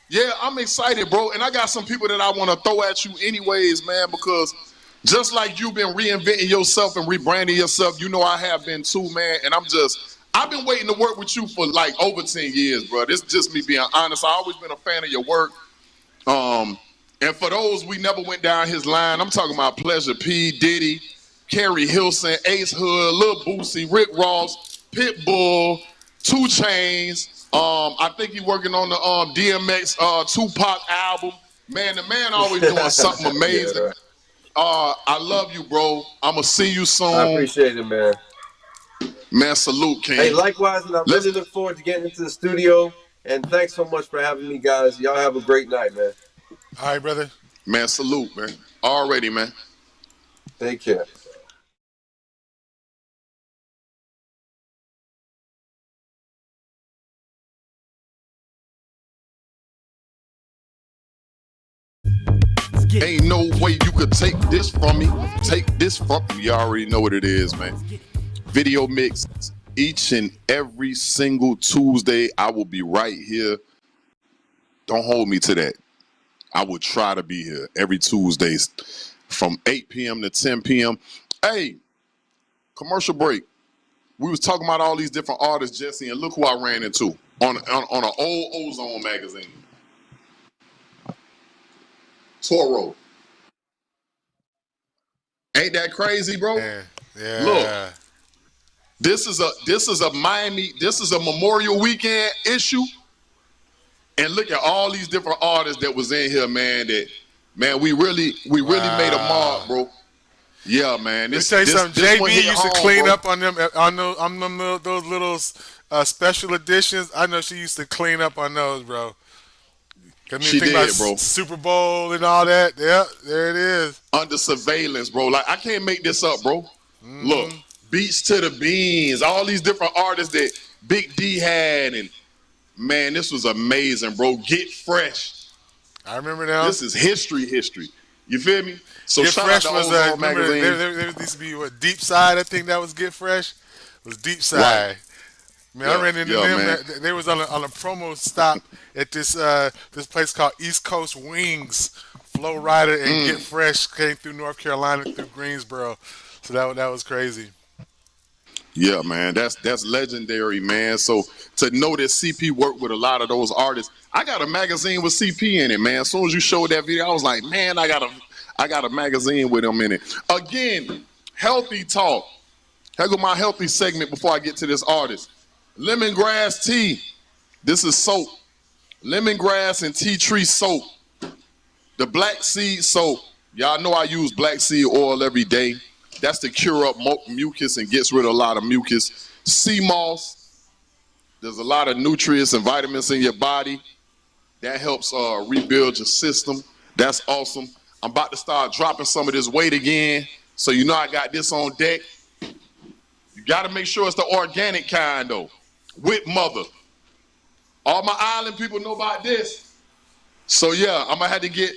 Yeah, I'm excited, bro. And I got some people that I want to throw at you anyways, man, because just like you've been reinventing yourself and rebranding yourself, you know I have been too, man. And I've been waiting to work with you for like over 10 years, bro. This is just me being honest. I've always been a fan of your work. And for those we never went down his line, I'm talking about Pleasure P, Diddy, Kerry Hilson, Ace Hood, Lil Boosie, Rick Ross, Pitbull, 2 Chainz. I think he's working on the DMX Tupac album. Man, the man always doing something amazing. Yeah, right. I love you, bro. I'm going to see you soon. I appreciate it, man. Man, salute, King. Hey, likewise, and I really look forward to getting into the studio. And thanks so much for having me, guys. Y'all have a great night, man. All right, brother. Man, salute, man. Already, man. Take care. Ain't no way you could take this from me. Take this from me. You already know what it is, man. Video mix each and every single Tuesday. I will be right here. Don't hold me to that. I would try to be here every Tuesdays from 8 p.m. to 10 p.m. Hey, commercial break. We was talking about all these different artists, Jesse, and look who I ran into on an old Ozone magazine. Toro. Ain't that crazy, bro? Yeah, Look, yeah. this is a Memorial Weekend issue. And look at all these different artists that was in here, man. That man, we really made a mark, Wow. bro. Yeah, man. Let me This tell you this something. this one JB hit used to home, clean bro. up on them those little special editions. I know she used to clean up on those, bro. Cause I mean, She think about did, bro. Super Bowl and all that. Yep, there it is. Under surveillance, bro. Like I can't make this up, bro. Look, Mm-hmm. Beats to the Beans, all these different artists that Big D had, and man, this was amazing, bro. Get Fresh. I remember now. This is history. You feel me? So Get shout out Fresh to was Ozone remember Magazine. there used to be what Deep Side. I think that was Get Fresh. It was Deep Right. Side. Man, I Yeah, ran into yeah, them. man. They was on a promo stop at this place called East Coast Wings. Flow Rider and Get Fresh came through North Carolina through Greensboro, so that was crazy. Yeah, man, that's legendary, man. So to know that CP worked with a lot of those artists, I got a magazine with CP in it, man. As soon as you showed that video, I was like, man, I got a magazine with him in it. Again, healthy talk. Here go my healthy segment before I get to this artist. Lemongrass tea. This is soap. Lemongrass and tea tree soap. The black seed soap. Y'all know I use black seed oil every day. That's to cure up mucus and gets rid of a lot of mucus. Sea moss. There's a lot of nutrients and vitamins in your body. That helps rebuild your system. That's awesome. I'm about to start dropping some of this weight again. So you know I got this on deck. You got to make sure it's the organic kind though. With mother. All my island people know about this. So yeah, I'm gonna have to get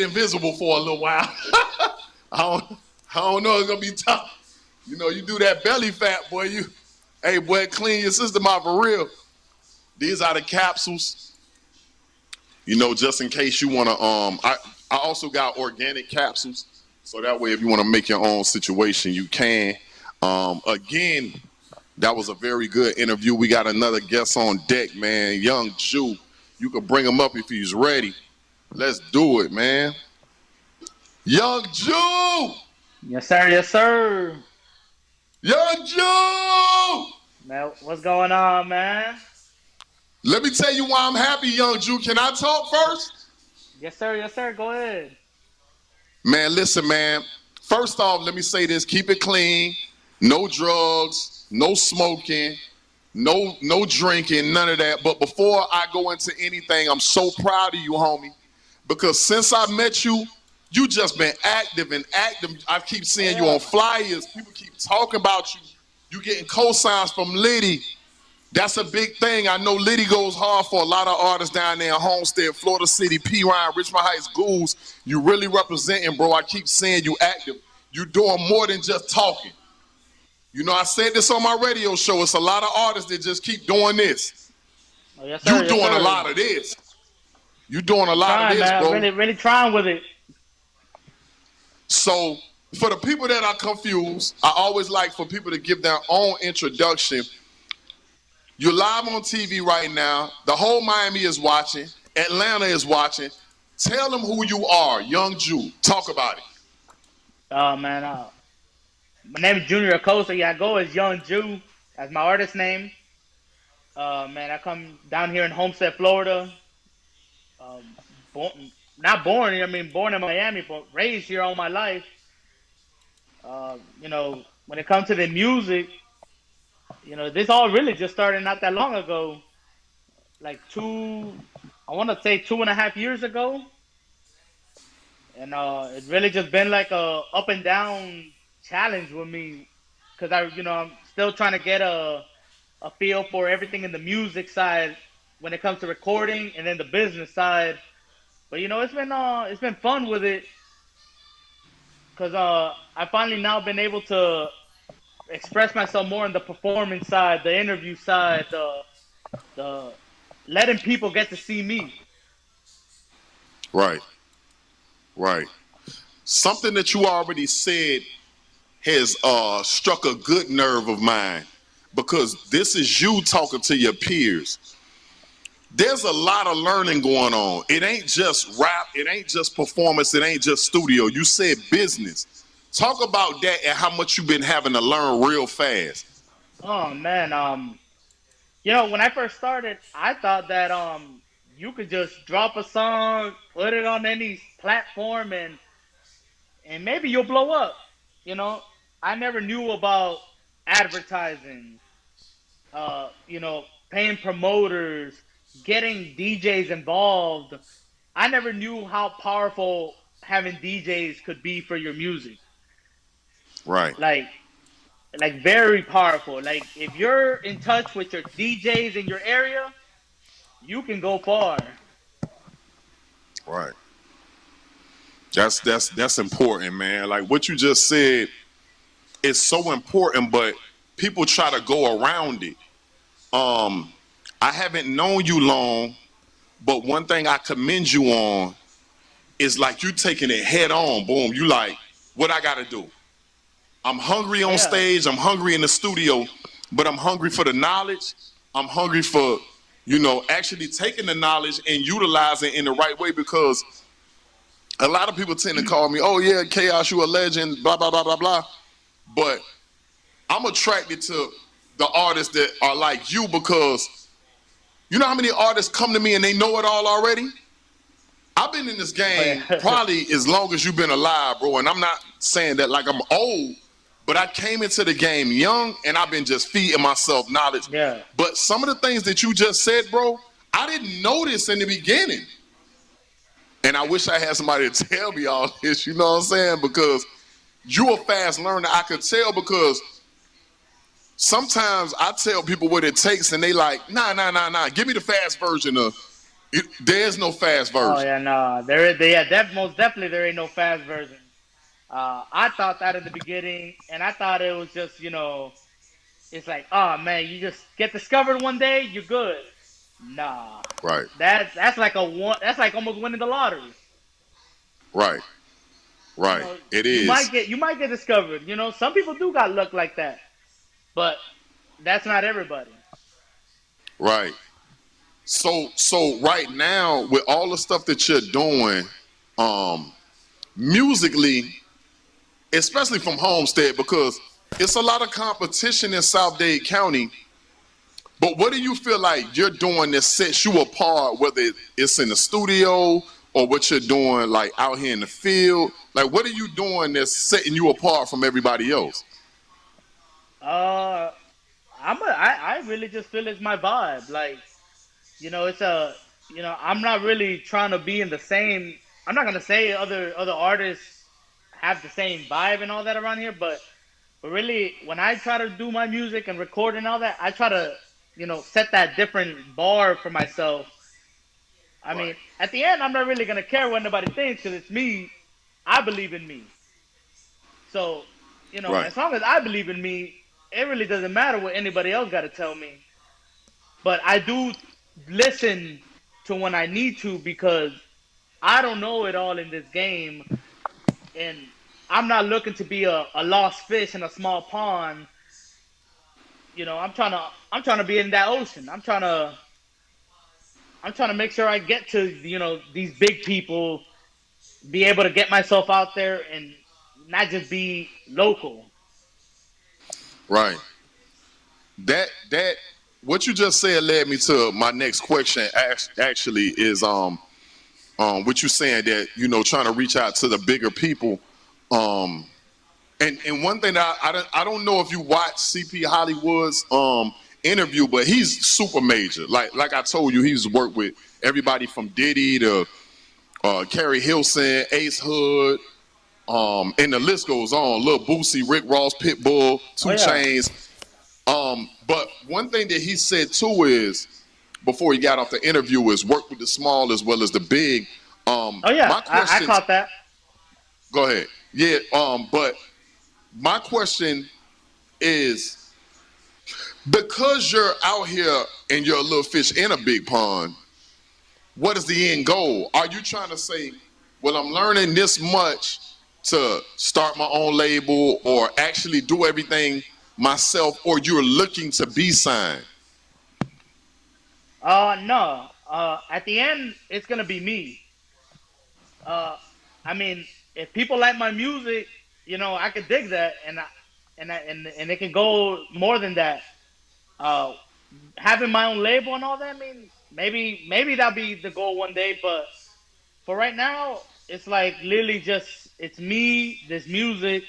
invisible for a little while. I don't, I don't know. It's gonna be tough. You know, you do that belly fat, boy. Hey, boy, clean your system out for real. These are the capsules. You know, just in case you wanna. I also got organic capsules, so that way, if you wanna make your own situation, you can. Again, that was a very good interview. We got another guest on deck, man. Young Jew. You can bring him up if he's ready. Let's do it, man. Young Jew! Yes, sir. Yes, sir. Young Jew! Man, what's going on, man? Let me tell you why I'm happy, Young Jew. Can I talk first? Yes, sir. Yes, sir. Go ahead. Man, listen, man. First off, let me say this. Keep it clean. No drugs, no smoking, no drinking, none of that. But before I go into anything, I'm so proud of you, homie. Because since I met you, you just been active and active. I keep Oh seeing you on yeah. flyers. People keep talking about you. You getting cosigns from Liddy. That's a big thing. I know Liddy goes hard for a lot of artists down there in Homestead, Florida City, P. Ryan, Richmond Heights, Ghouls. You really representing, bro. I keep seeing you active. You doing more than just talking. You know, I said this on my radio show. It's a lot of artists that just keep doing this. Oh yes, sir. You Yes, doing a sir. lot of this. You doing a I'm lot of trying, this, man. bro. Really, really trying with it. So for the people that are confused, I always like for people to give their own introduction. You're live on TV right now. The whole Miami is watching. Atlanta is watching. Tell them who you are, Young Jew. Talk about it. Oh man. My name is Junior Acosta. Yeah, I go as Young Jew. That's my artist name. Man, I come down here in Homestead, Florida. Um, not born. I mean, born in Miami, but raised here all my life. When it comes to the music, this all really just started not that long ago. Like I want to say 2.5 years ago, and it really just been like a up and down challenge with me, because I'm still trying to get a feel for everything in the music side when it comes to recording, and then the business side. But it's been fun with it, because I finally now been able to express myself more in the performance side, the interview side, the letting people get to see me. Right. Right. Something that you already said has struck a good nerve of mine because this is you talking to your peers. There's a lot of learning going on. It ain't just rap, it ain't just performance, it ain't just studio. You said business. Talk about that and how much you've been having to learn real fast. Oh man, when I first started, I thought that you could just drop a song, put it on any platform, and maybe you'll blow up. You know, I never knew about advertising, paying promoters, getting DJs involved. I never knew how powerful having DJs could be for your music. Right, Like, very powerful. Like, if you're in touch with your DJs in your area, you can go far. right. That's important, man. Like what you just said is so important, but people try to go around it. Um, I haven't known you long, but one thing I commend you on is like you taking it head on. Boom, you like what I got to do. I'm hungry Oh on yeah, stage. I'm hungry in the studio, but I'm hungry for the knowledge. I'm hungry for, actually taking the knowledge and utilizing it in the right way because a lot of people tend to call me, oh yeah, Chaos, you a legend, blah, blah, blah, blah, blah. But I'm attracted to the artists that are like you because you know how many artists come to me and they know it all already? I've been in this oh game yeah, probably as long as you've been alive, bro. And I'm not saying that like I'm old, but I came into the game young and I've been just feeding myself knowledge. yeah. But some of the things that you just said, bro, I didn't notice in the beginning. And I wish I had somebody to tell me all this, you know what I'm saying? Because you a fast learner. I could tell because sometimes I tell people what it takes and they like, nah, nah, nah, nah. Give me the fast version of it. There's no fast Oh version. yeah, no, there is. Yeah, most definitely there ain't no fast version. I thought that in the beginning, and I thought it was just, it's like, oh man, you just get discovered one day, you're good. Nah, Right, that's like a one. That's like almost winning the lottery. right, You right. know, It you is. might get discovered. Some people do got luck like that, but that's not everybody. Right. So right now, with all the stuff that you're doing, um, musically, especially from Homestead, because it's a lot of competition in South Dade County. But what do you feel like you're doing that sets you apart, whether it's in the studio or what you're doing like out here in the field? Like what are you doing that's setting you apart from everybody else? Uh, I really just feel it's my vibe. Like, it's I'm not really trying to be in the same. I'm not gonna say other artists have the same vibe and all that around here, but really, when I try to do my music and record and all that, I try to, set that different bar for myself. I Right, mean, at the end, I'm not really gonna care what nobody thinks because it's me. I believe in me. So, right, as long as I believe in me, it really doesn't matter what anybody else got to tell me. But I do listen to when I need to because I don't know it all in this game, and I'm not looking to be a lost fish in a small pond. I'm trying to be in that ocean. I'm trying to make sure I get to these big people, be able to get myself out there and not just be local. right. That what you just said led me to my next question. Actually, is what you saying that trying to reach out to the bigger people. Um, and one thing that I don't know if you watch CP Hollywood's interview, but he's super major. Like I told you, he's worked with everybody from Diddy to Carrie Hilson, Ace Hood, and the list goes on. Lil Boosie, Rick Ross, Pitbull, Oh Two yeah, Chains. But one thing that he said too is before he got off the interview is work with the small as well as the big. oh yeah. My I questions. caught that. Go ahead. Yeah. But my question is because you're out here and you're a little fish in a big pond. what is the end goal? Are you trying to say, well, I'm learning this much to start my own label or actually do everything myself, or you're looking to be signed? No. At the end, it's gonna be me. Uh, I mean, if people like my music, I could dig that, and it can go more than that. Uh, Having my own label and all that, I mean, maybe that'll be the goal one day. But for right now, it's like literally just it's me, this music,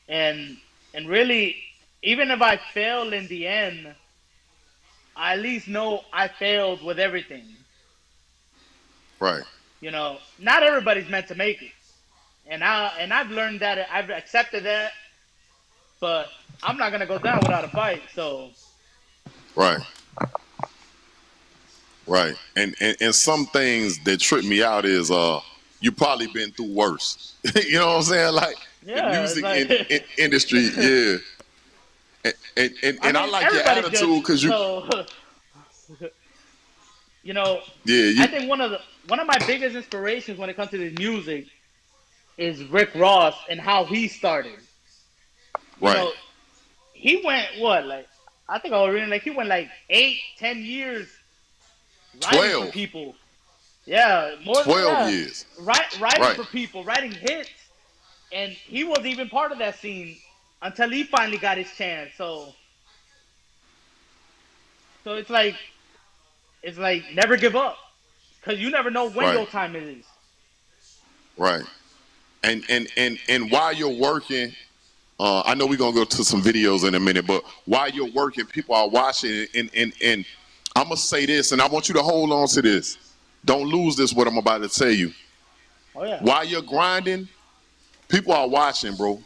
and really, even if I fail in the end, I at least know I failed with everything. Right, Not everybody's meant to make it, and I've learned that. I've accepted that, but I'm not gonna go down without a fight. So right, right. And some things that trip me out is you probably been through worse. You know what I'm saying? Like the yeah, it's music like industry, yeah. I And I mean, like your everybody attitude just because you, so you know. yeah, I you, think one of my biggest inspirations when it comes to this music is Rick Ross and how he started. You right, know, he went what like I think I was reading like he went like 8, 10 years writing for 12, people. Yeah, more than 12 yeah, years, writing right, for people, writing hits, and he wasn't even part of that scene until he finally got his chance. So it's like never give up because you never know when right, your time is. right. And while you're working, I know we're gonna go to some videos in a minute, but while you're working, people are watching, and I'm gonna say this, and I want you to hold on to this. Don't lose this. What I'm about to tell you. Oh yeah, While you're grinding, people are watching, bro.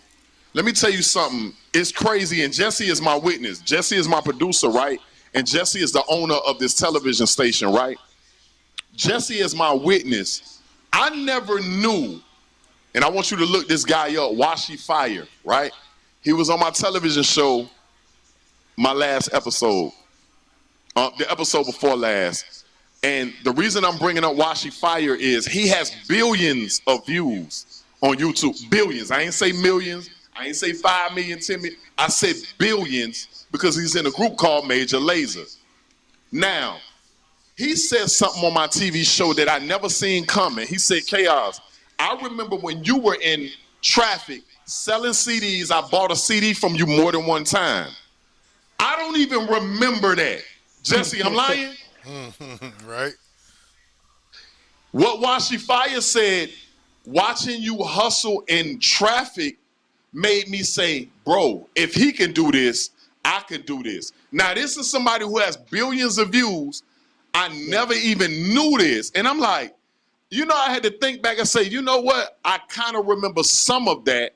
Let me tell you something. It's crazy, and Jesse is my witness. Jesse is my producer, right? And Jesse is the owner of this television station, right? Jesse is my witness. I never knew, and I want you to look this guy up, Washi Fire, right? He was on my television show, my last episode, the episode before last. And the reason I'm bringing up Washi Fire is he has billions of views on YouTube. Billions. I ain't say millions. I ain't say 5 million, 10 million. I said billions because he's in a group called Major Lazer. Now, he said something on my TV show that I never seen coming. He said, Chaos, I remember when you were in traffic selling CDs, I bought a CD from you more than one time. I don't even remember that. Jesse, I'm lying? Right? What Washi Fire said, watching you hustle in traffic made me say, bro, if he can do this, I can do this. Now, this is somebody who has billions of views. I yeah, never even knew this. And I'm like, I had to think back and say, you know what? I kind of remember some of that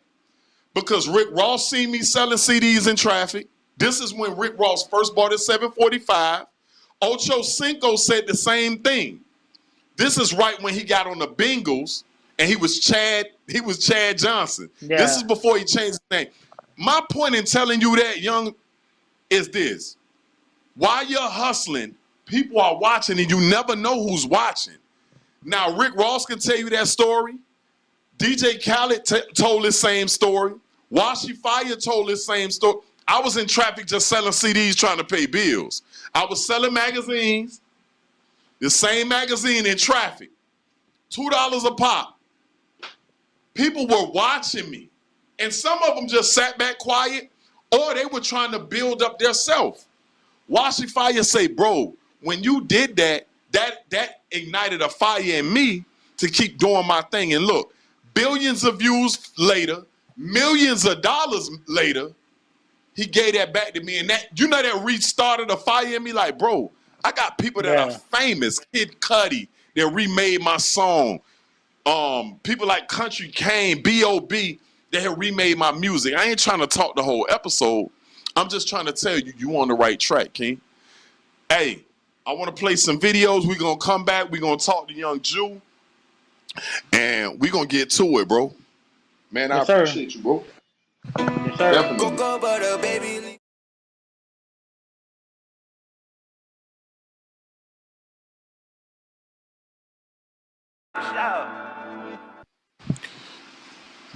because Rick Ross seen me selling CDs in traffic. This is when Rick Ross first bought his 745. Ocho Cinco said the same thing. This is right when he got on the Bengals and he was Chad Johnson. This yeah, is before he changed his name. My point in telling you that, young, is this. While you're hustling, people are watching and you never know who's watching. Now, Rick Ross can tell you that story. DJ Khaled told his same story. Washi Fire told his same story. I was in traffic just selling CDs trying to pay bills. I was selling magazines, the same magazine in traffic, $2 a pop. People were watching me. And some of them just sat back quiet or they were trying to build up their self. Washi Fire say, bro, when you did that, that ignited a fire in me to keep doing my thing. And look, billions of views later, millions of dollars later, he gave that back to me. And that restarted a fire in me like, bro, I got people that are yeah. famous. Kid Cudi that remade my song. People like Country Kane, B.O.B. that have remade my music. I ain't trying to talk the whole episode. I'm just trying to tell you, you on the right track, King. Hey, I want to play some videos. We're going to come back. We're going to talk to Young Jew. And we're going to get to it, bro. Man, I Yes, sir. appreciate you, bro. Yes, sir. Definitely.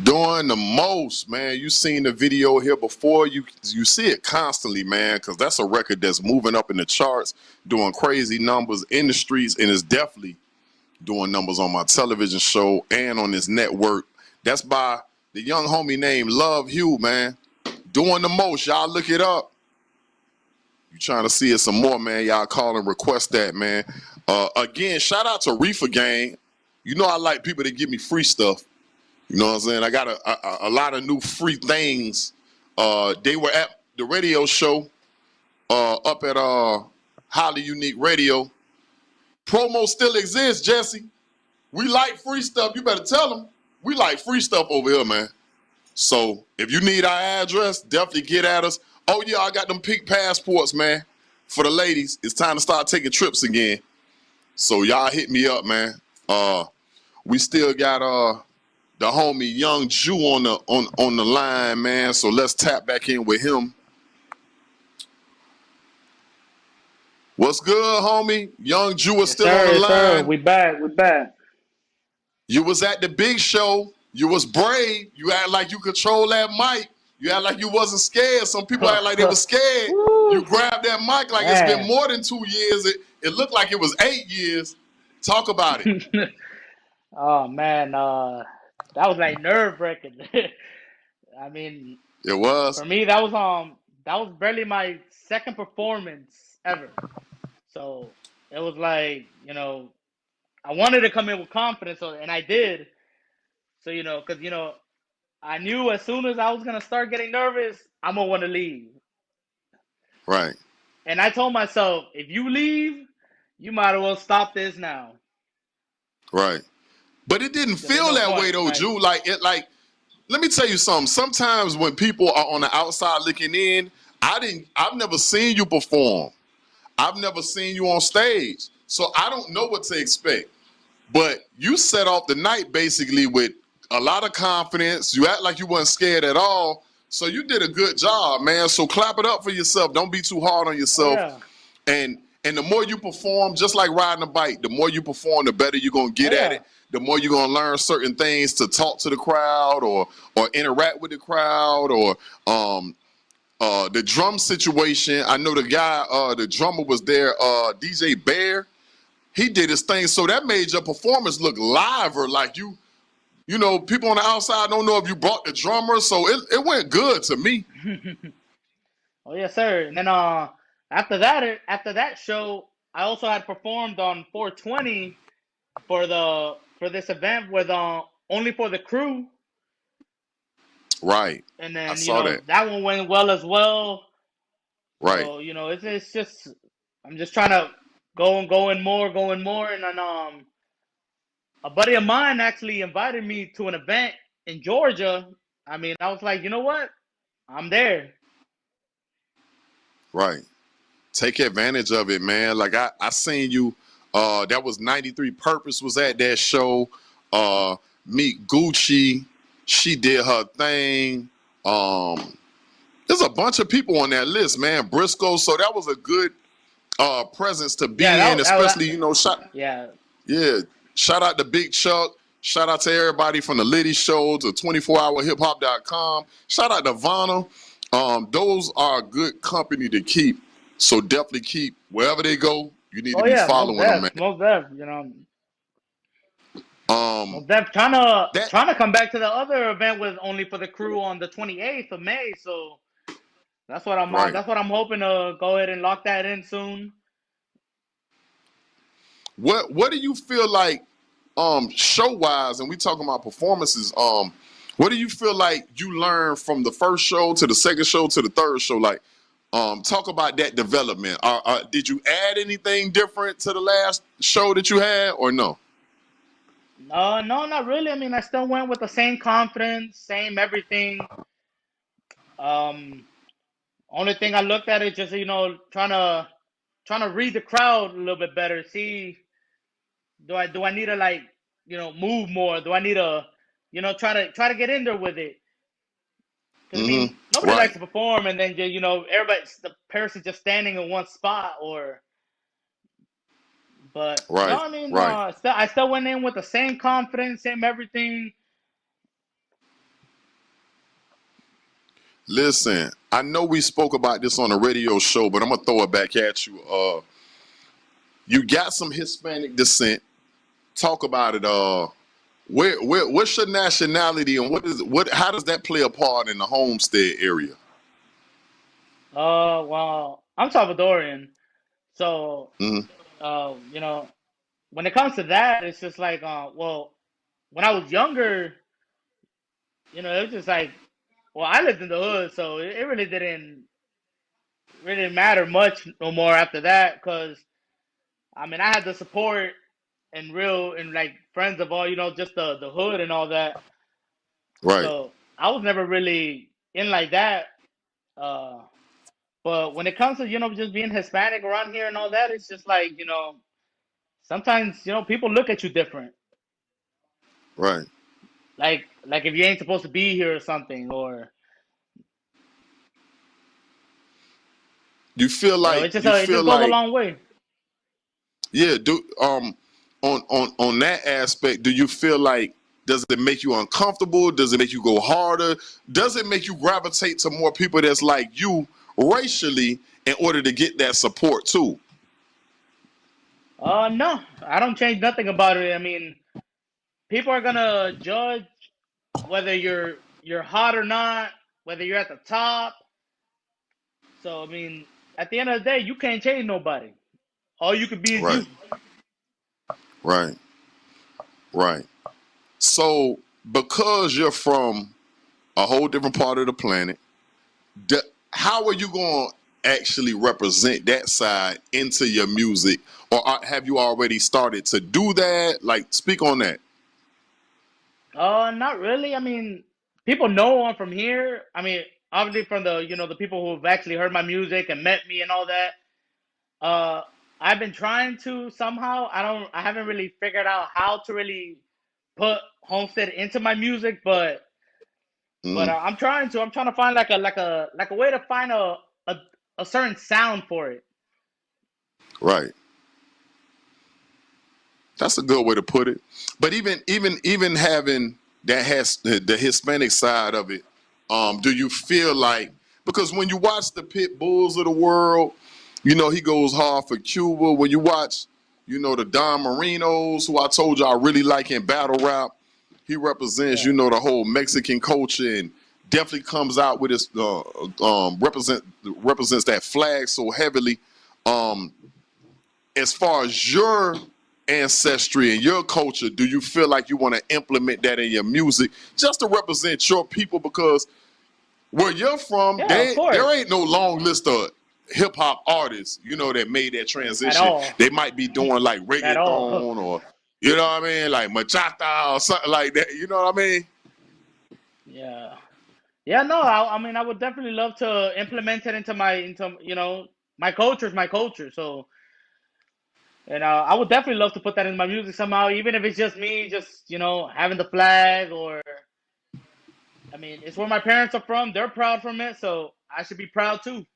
Doing the most, man. You seen the video here before. You see it constantly, man, because that's a record that's moving up in the charts, doing crazy numbers in the streets, and is definitely doing numbers on my television show and on this network. That's by the young homie named Love Hugh, man. Doing the most. Y'all look it up. You trying to see it some more, man. Y'all call and request that, man. Again, shout out to Reefer Gang. You know I like people that give me free stuff. You know what I'm saying? I got a lot of new free things. They were at the radio show up at Highly Unique Radio. Promo still exists, Jesse. We like free stuff. You better tell them. We like free stuff over here, man. So if you need our address, definitely get at us. Oh, yeah, I got them pink passports, man. For the ladies, it's time to start taking trips again. So y'all hit me up, man. We still got the homie Young Jew on the line, man. So let's tap back in with him. What's good, homie? Young Jew is still on the line. Sir. We back. You was at the big show. You was brave. You act like you control that mic. You act like you wasn't scared. Some people act like they were scared. You grabbed that mic like it's been more than 2 years. It looked like it was 8 years. Talk about it. Oh man, that was like nerve wracking. I mean, It was. for me, that was barely my second performance ever. So it was like, I wanted to come in with confidence, and I did. So, because, I knew as soon as I was going to start getting nervous, I'm going to want to leave. Right. And I told myself, if you leave, you might as well stop this now. Right. But it didn't feel that way, though, Jew. Like, let me tell you something. Sometimes when people are on the outside looking in, I've never seen you perform. I've never seen you on stage. So I don't know what to expect. But you set off the night basically with a lot of confidence. You act like you weren't scared at all. So you did a good job, man. So clap it up for yourself. Don't be too hard on yourself. Oh, yeah. And the more you perform, just like riding a bike, the more you perform, the better you're going to get at it. The more you're going to learn certain things to talk to the crowd or interact with the crowd or the drum situation. I know the guy, the drummer was there, DJ Bear. He did his thing. So that made your performance look liver. Like you know, people on the outside don't know if you brought the drummer. So it went good to me. Oh, yes, sir. And then after that show, I also had performed on 420 for this event with Only for the Crew. Right. And then I saw that one went well as well. Right. So, it's just I'm just trying to going more, and then a buddy of mine actually invited me to an event in Georgia. I mean, I was like, you know what? I'm there. Right. Take advantage of it, man. Like I seen you. That was 93 Purpose was at that show. Meet Gucci. She did her thing. There's a bunch of people on that list, man. Briscoe. So that was a good presence to be in, especially, Yeah. Shout out to Big Chuck. Shout out to everybody from the Liddy Show to 24hourhiphop.com. Shout out to Vanna. Those are a good company to keep. So definitely keep wherever they go. You need to be following them, man. Most def, Most def trying to come back to the other event with Only for the Crew on the 28th of May. So that's what I'm That's what I'm hoping to go ahead and lock that in soon. What do you feel like show wise, and we talking about performances, what do you feel like you learned from the first show to the second show to the third show? Like talk about that development. Did you add anything different to the last show that you had or no? No, not really. I mean, I still went with the same confidence, same everything. Only thing I looked at is just, trying to read the crowd a little bit better. See, do I need to move more? Do I need to, try to get in there with it? Because I mean, nobody likes to perform and then the person's just standing in one spot, or But no, Right, I mean, right. I still went in with the same confidence, same everything. Listen, I know we spoke about this on a radio show, but I'm gonna throw it back at you. You got some Hispanic descent. Talk about it. What's your nationality, and what? How does that play a part in the Homestead area? Well, I'm Salvadorian, so Hmm. you know, when it comes to that, it's just like, well, when I was younger, it was just like, well, I lived in the hood, so it really didn't matter much no more after that, because I mean, I had the support and like friends of all, just the hood and all that. Right, So I was never really in like that. Uh, but when it comes to just being Hispanic around here and all that, it's just like sometimes people look at you different, right. like if you ain't supposed to be here or something, or You feel like it just goes a long way. yeah. Do on that aspect, do you feel like does it make you uncomfortable? Does it make you go harder? Does it make you gravitate to more people that's like you racially in order to get that support too? No, I don't change nothing about it. I mean, people are gonna judge whether you're hot or not, whether you're at the top. So I mean, at the end of the day, you can't change nobody. All you could be is Right, you. right, right. So because you're from a whole different part of the planet, d- how are you going to actually represent that side into your music, or have you already started to do that? Like, speak on that. Not really. I mean, people know I'm from here. I mean, obviously from the people who've actually heard my music and met me and all that. Uh, I've been trying to somehow. I haven't really figured out how to really put Homestead into my music, but Mm, I'm trying to. I'm trying to find like a way to find a a certain sound for it. right. That's a good way to put it. But even having that has the Hispanic side of it, do you feel like because when you watch the Pit Bulls of the world, he goes hard for Cuba. When you watch, the Don Marinos, who I told you I really like in battle rap, he represents, Yeah. the whole Mexican culture and definitely comes out with his represents that flag so heavily. Um, as far as your ancestry and your culture, do you feel like you want to implement that in your music just to represent your people? Because where you're from, Yeah, of there course. ain't no long list of hip hop artists, that made that At transition. all. They might be doing like At all. reggaeton or you know what I mean, like bachata or something like that. You know what I mean? Yeah. Yeah, no, I mean I would definitely love to implement it into my culture is my culture. So, and I would definitely love to put that in my music somehow, even if it's just me just, having the flag, or I mean, it's where my parents are from. They're proud from it, so I should be proud too.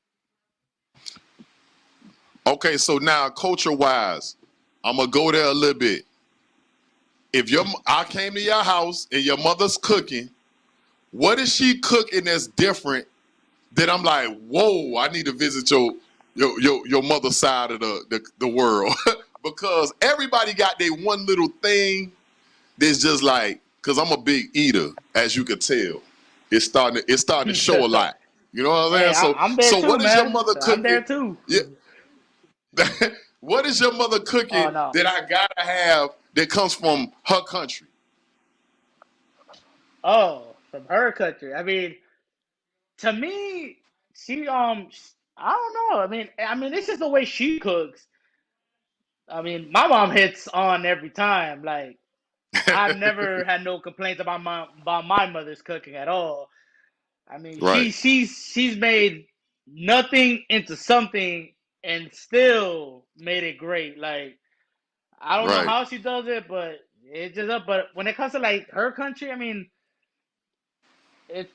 Okay, so now culture wise, I'm gonna go there a little bit. If I came to your house and your mother's cooking, what is she cooking that's different that I'm like, whoa, I need to visit your mother's side of the world because everybody got their one little thing that's just like, because I'm a big eater, as you could tell, it's starting to show a lot. You know what I'm Hey, saying? So I'm there so too, what is your man. mother I'm there cooking? too. Yeah, what is your mother Oh cooking no. that I gotta have that comes from her country? Oh, from her country. I mean, to me, she I don't know. I mean, it's just the way she cooks. I mean, my mom hits on every time. Like, I've never had no complaints about my mother's cooking at all. I mean, Right, she's made nothing into something and still made it great. Like, I don't know right, how she does it, but it's just up. But when it comes to like her country, I mean, it's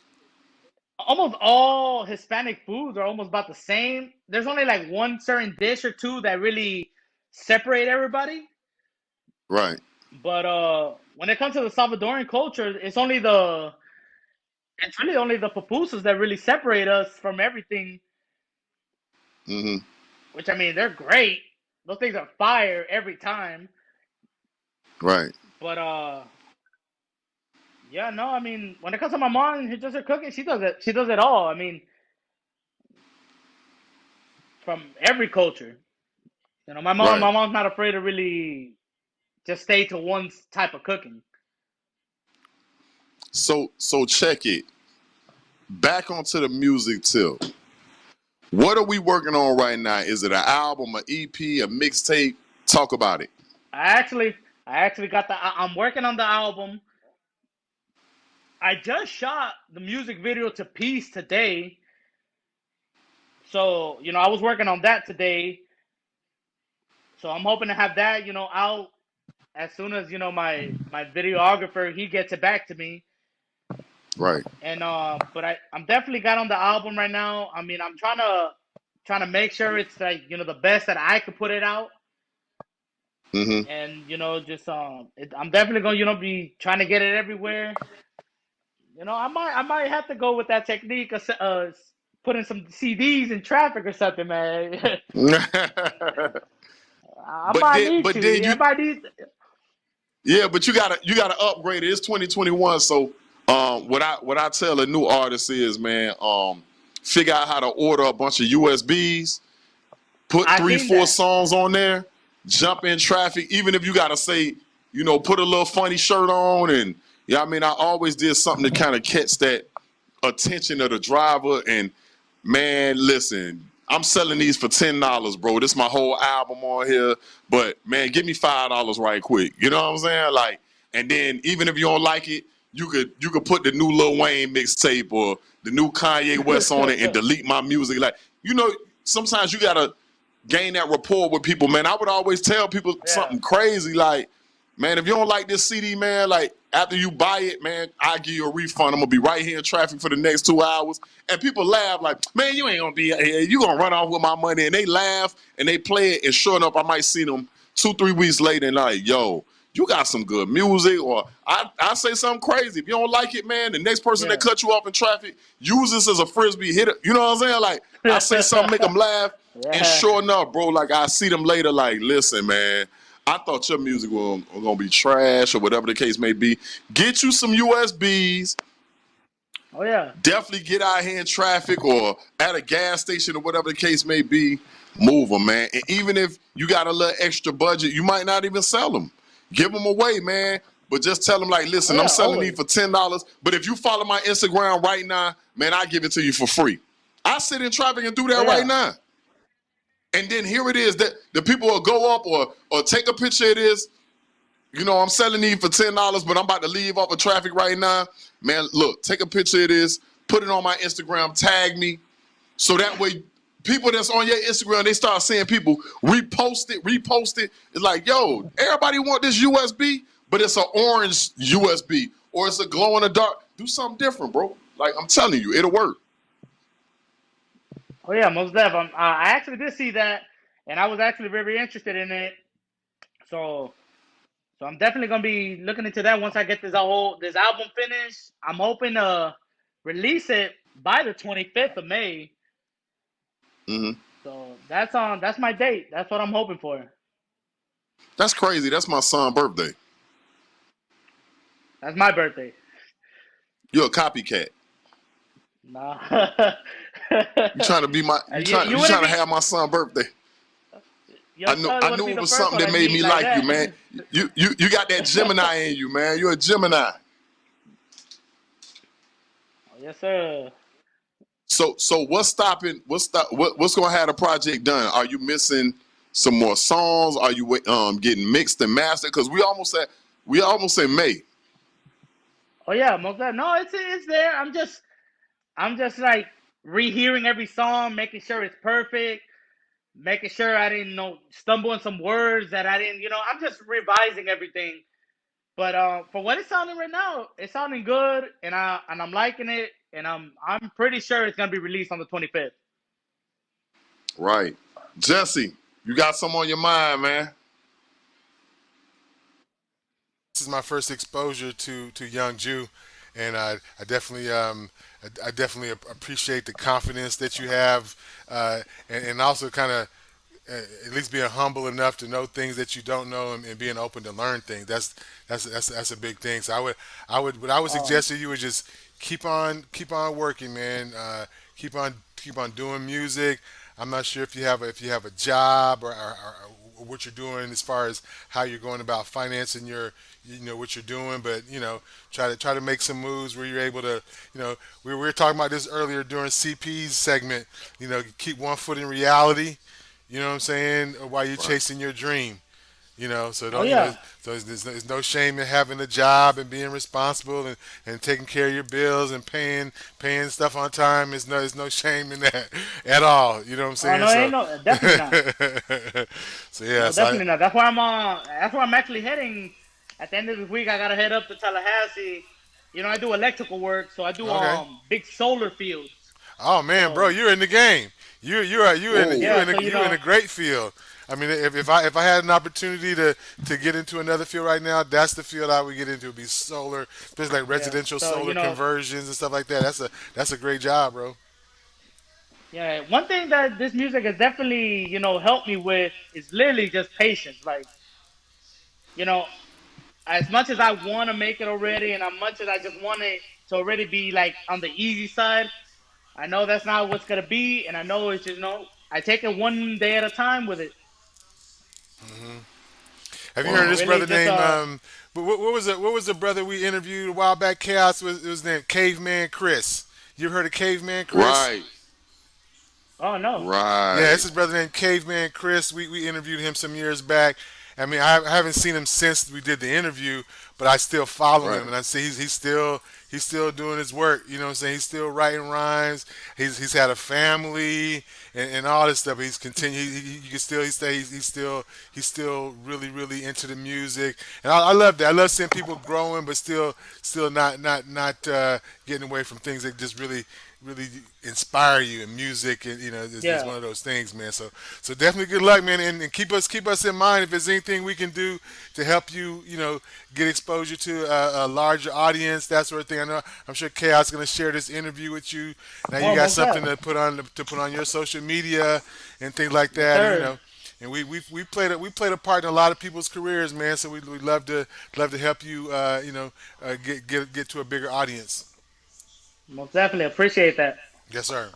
almost all Hispanic foods are almost about the same. There's only like one certain dish or two that really separate everybody. Right. But when it comes to the Salvadoran culture, it's really only the pupusas that really separate us from everything. Hmm. Which I mean, they're great. Those things are fire every time. Right. But yeah, no, I mean, when it comes to my mom, who does her cooking, she does it. She does it all. I mean, from every culture. You know, Right. my mom's not afraid to really just stay to one type of cooking. So check it. Back onto the music tip. What are we working on right now? Is it an album, an EP, a mixtape? Talk about it. I actually, I actually got I'm working on the album. I just shot the music video to Peace today. So, I was working on that today. So I'm hoping to have that, out as soon as, my videographer, he gets it back to me. Right. And but I'm definitely got on the album right now. I mean, I'm trying to make sure it's like, the best that I could put it out. Hmm. And, just I'm definitely going to, be trying to get it everywhere. I might have to go with that technique of putting some CDs in traffic or something, man. I but might then need but to. then Yeah, I you might need. yeah, but you gotta upgrade it. It's 2021. So what I tell a new artist is, man, figure out how to order a bunch of USBs, put I three, seen four that. songs on there, jump in traffic, even if you gotta say, put a little funny shirt on and yeah, I mean I always did something to kind of catch that attention of the driver. And man, listen, I'm selling these for $10, bro. This is my whole album on here. But man, give me $5 right quick. You know what I'm saying? Like, and then even if you don't like it, you could put the new Lil Wayne mixtape or the new Kanye West on it and delete my music. Like, sometimes you gotta gain that rapport with people, man. I would always tell people Yeah, something crazy like, man, if you don't like this CD, man, like after you buy it, man, I'll give you a refund. I'm gonna be right here in traffic for the next 2 hours. And people laugh like, man, you ain't gonna be here. You gonna run off with my money. And they laugh and they play it. And sure enough, I might see them 2, 3 weeks later and like, yo, you got some good music. Or I say something crazy. If you don't like it, man, the next person that yeah, cut you off in traffic, use this as a frisbee hitter. You know what I'm saying? Like I say something, make them laugh. And yeah. sure enough, bro, like I see them later, like, listen, man, I thought your music was gonna be trash or whatever the case may be. Get you some USBs. Oh yeah, Definitely get out here in traffic or at a gas station or whatever the case may be. Move them, man. And even if you got a little extra budget, you might not even sell them. Give them away, man. But just tell them, like, oh listen, I'm yeah. selling these Always. for $10. But if you follow my Instagram right now, man, I give it to you for free. I sit in traffic and do Oh that right yeah. now. And then here it is that the people will go up or take a picture of this. I'm selling these for $10, but I'm about to leave off of traffic right now. Man, look, take a picture of this, put it on my Instagram, tag me. So that way, people that's on your Instagram, they start seeing people repost it. It's like, yo, everybody want this USB, but it's an orange USB or it's a glow in the dark. Do something different, bro. Like I'm telling you, it'll work. Oh yeah, most definitely. I actually did see that, and I was actually very interested in it. So, so I'm definitely gonna be looking into that once I get this album finished. I'm hoping to release it by the 25th of May. Hmm. So that's my date. That's what I'm hoping for. That's crazy. That's my son's birthday. That's my birthday. You're a copycat. Nah. You trying to be my you you, trying you you wouldn't trying to be have my son's birthday. your I knew son I wouldn't knew be it the was first something one that I made meet me like like you, that. man. You got that Gemini in you, man. You're a Gemini. Oh, yes, sir. So what's stopping? What's gonna have the project done? Are you missing some more songs? Are you getting mixed and mastered? Because we almost in May. Oh yeah, most definitely. No, it's there. I'm just like rehearing every song, making sure it's perfect, making sure I didn't stumble in some words that I didn't. I'm just revising everything. But for what it's sounding right now, it's sounding good, and I'm liking it, and I'm pretty sure it's gonna be released on the 25th. Right, Jesse. You got some on your mind, man. This is my first exposure to Young Jew, and I definitely I definitely appreciate the confidence that you have, and also kind of at least being humble enough to know things that you don't know, and being open to learn things. That's a big thing. So what I would Um, suggest to you is just keep on working, man. Keep on doing music. I'm not sure if you have a job, or what you're doing as far as how you're going about financing your, what you're doing, but try to make some moves where you're able to, we were talking about this earlier during CP's segment. Keep one foot in reality. You know what I'm saying? While you're Right. chasing your dream. So oh don't yeah. so there's no shame in having a job and being responsible, and taking care of your bills and paying stuff on time. There's no shame in that at all. You know what I'm Oh saying? no, ain't no, definitely not. So yeah, No, so definitely not. That's why I'm on. That's where I'm actually heading. At the end of this week, I gotta head up to Tallahassee. I do electrical work, so I do okay. big solar fields. Oh man, bro, So you're in the game. Whoa. yeah, so You in a great field. I mean, if I had an opportunity to get into another field right now, that's the field I would get into. Would be solar, especially like yeah, residential so solar conversions and stuff like that. That's a great job, bro. yeah. One thing that this music has definitely helped me with is literally just patience. Like you know, as much as I want to make it already, and as much as I just want it to already be like on the easy side, I know that's not what's gonna be, and I know it's just I take it one day at a time with it. Have you heard of Wow. this Really, brother just named But what was the brother we interviewed a while back? Chaos was named Caveman Chris. You ever heard of Caveman Chris? Right. oh no, Yeah, Right. it's his brother named Caveman Chris. We interviewed him some years back. I mean, I haven't seen him since we did the interview, but I still follow him, Right. and I see he's still doing his work. You know what I'm saying? He's still writing rhymes. He's had a family, and all this stuff. He's continued. You can still he's still really into the music, and I love that. I love seeing people growing, but still not getting away from things that just really inspire you in music, and it's yeah, one of those things, man. So definitely good luck, man, and keep us in mind if there's anything we can do to help you, get exposure to a larger audience, that sort of thing. I'm sure Chaos is going to share this interview with you. Now you oh got most something up, to put on your social media and things like yes that, and sir, and we played a part in a lot of people's careers, man. So we love to help you, get to a bigger audience. most definitely appreciate that. Yes, sir.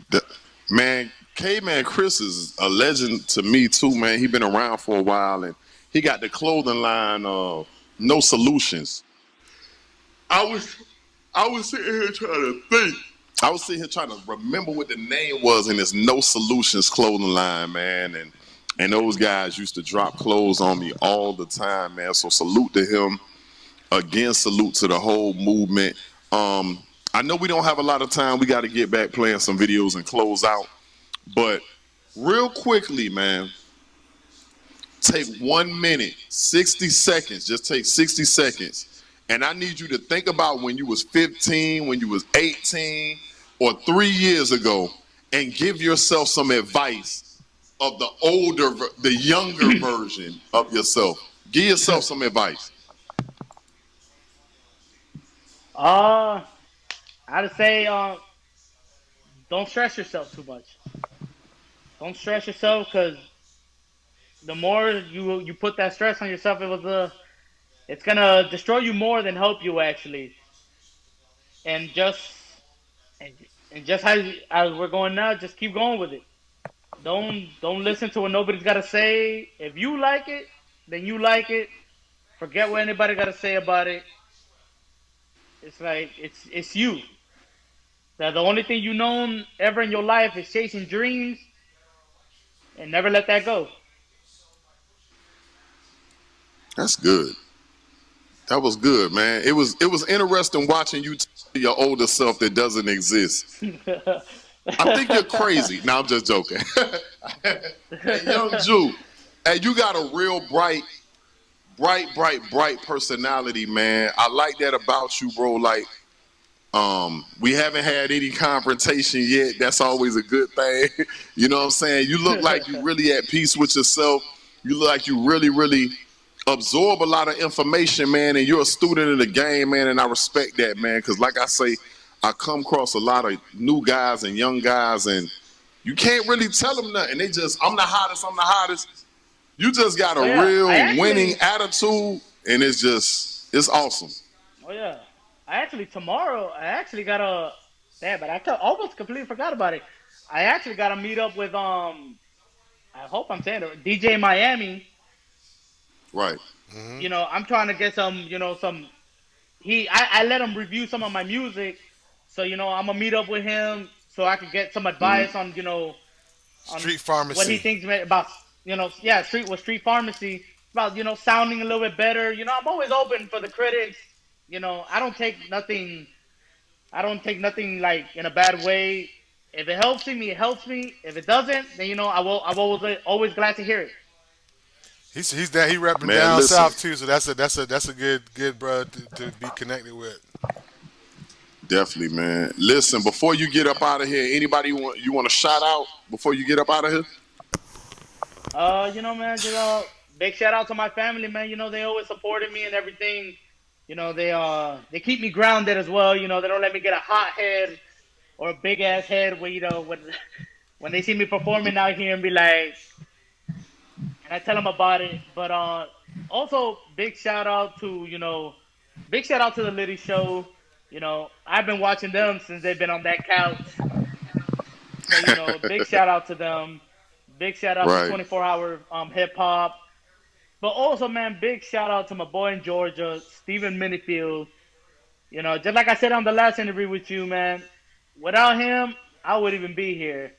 The, man, K-Man Chris is a legend to me too, man. He been around for a while, and he got the clothing line No Solutions. I was I was sitting here trying to think. I was sitting here trying to remember what the name was in this No Solutions clothing line, man. And those guys used to drop clothes on me all the time, man. So salute to him. Again, salute to the whole movement. I know we don't have a lot of time. We got to get back playing some videos and close out. But real quickly, man, take 1 minute, 60 seconds. Just take 60 seconds. And I need you to think about when you was 15, when you was 18, or 3 years ago, and give yourself some advice of the younger version of yourself. Give yourself some advice. uh, I'd say don't stress yourself too much. Don't stress yourself because the more you put that stress on yourself, it's gonna destroy you more than help you actually. And and, and just as we're going now, just keep going with it. Don't listen to what nobody's gotta say. If you like it, then you like it. Forget what anybody gotta say about it. It's like it's you. That the only thing you know ever in your life is chasing dreams and never let that go. That's good. That was good, man. It was interesting watching you tell your older self that doesn't exist. I think you're crazy. Now I'm just joking. Hey, young Jew, hey, you got a real bright personality, man. I like that about you, bro. Like, We haven't had any confrontation yet. That's always a good thing. You know what I'm saying? You look like you really at peace with yourself. You look like you really, really absorb a lot of information, man, and you're a student of the game, man, and I respect that, man, because like I say, I come across a lot of new guys and young guys, and you can't really tell them nothing. They just, I'm the hottest. You just got a Oh yeah, real I winning actually. attitude, and it's awesome. Oh yeah, I actually tomorrow. I actually got a. Damn, but almost completely forgot about it. I actually got to meet up with I hope I'm saying it. DJ Miami. Right. You know, I'm trying to get some. You know, some. I let him review some of my music. So you know, I'm gonna meet up with him so I could get some advice on on Street what he pharmacy. thinks about yeah, street pharmacy, about sounding a little bit better. You know, I'm always open for the critics. You know, I don't take nothing like in a bad way. If it helps me, it helps me. If it doesn't, then I'm always glad to hear it. He's that he repping Man, down listen, south too, so that's a good bro to be connected with. definitely, man. Listen, before you get up out of here, anybody you want to shout out before you get up out of here? Man, just big shout out to my family, man. You know, they always supported me and everything. You know, they keep me grounded as well. You know, they don't let me get a hot head or a big ass head where when they see me performing out here and be like, and I tell them about it. But also big shout out to the Liddy Show. You know, I've been watching them since they've been on that couch. So big shout out to them. Big shout out to Right. 24 Hour Hip Hop. But also, man, big shout out to my boy in Georgia, Stephen Minifield. You know, just like I said on the last interview with you, man. Without him, I wouldn't even be here.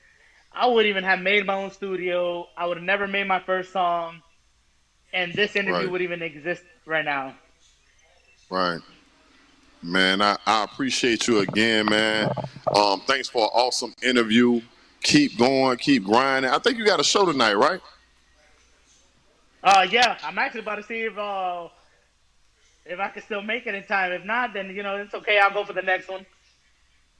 I wouldn't even have made my own studio. I would have never made my first song, and this interview Right. would even exist right now. Right. Man, I appreciate you again, man. Thanks for an awesome interview. Keep going, keep grinding. I think you got a show tonight, right? Yeah, I'm actually about to see if I can still make it in time. If not, then it's okay. I'll go for the next one.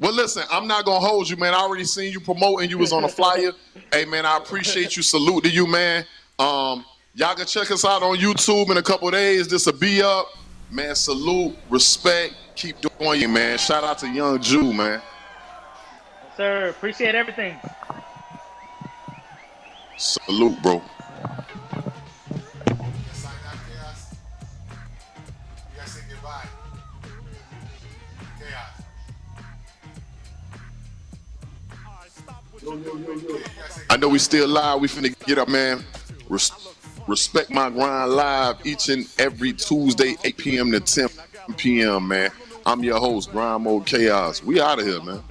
Well, listen, I'm not gonna hold you, man. I already seen you promoting. You was on a flyer. Hey, man, I appreciate you. Salute to you, man. Y'all can check us out on YouTube in a couple of days. This'll be up, man. Salute, respect, keep doing you, man. Shout out to Young Jew, man. Yes, sir. Appreciate everything. Salute, bro. Sign out chaos. You guys say goodbye. Chaos. Yeah, you guys say I know we goodbye. still live. We finna get up, man. Respect my grind live each and every Tuesday, 8 p.m. to 10 p.m. Man. I'm your host, Grind Mode Chaos. We out of here, man.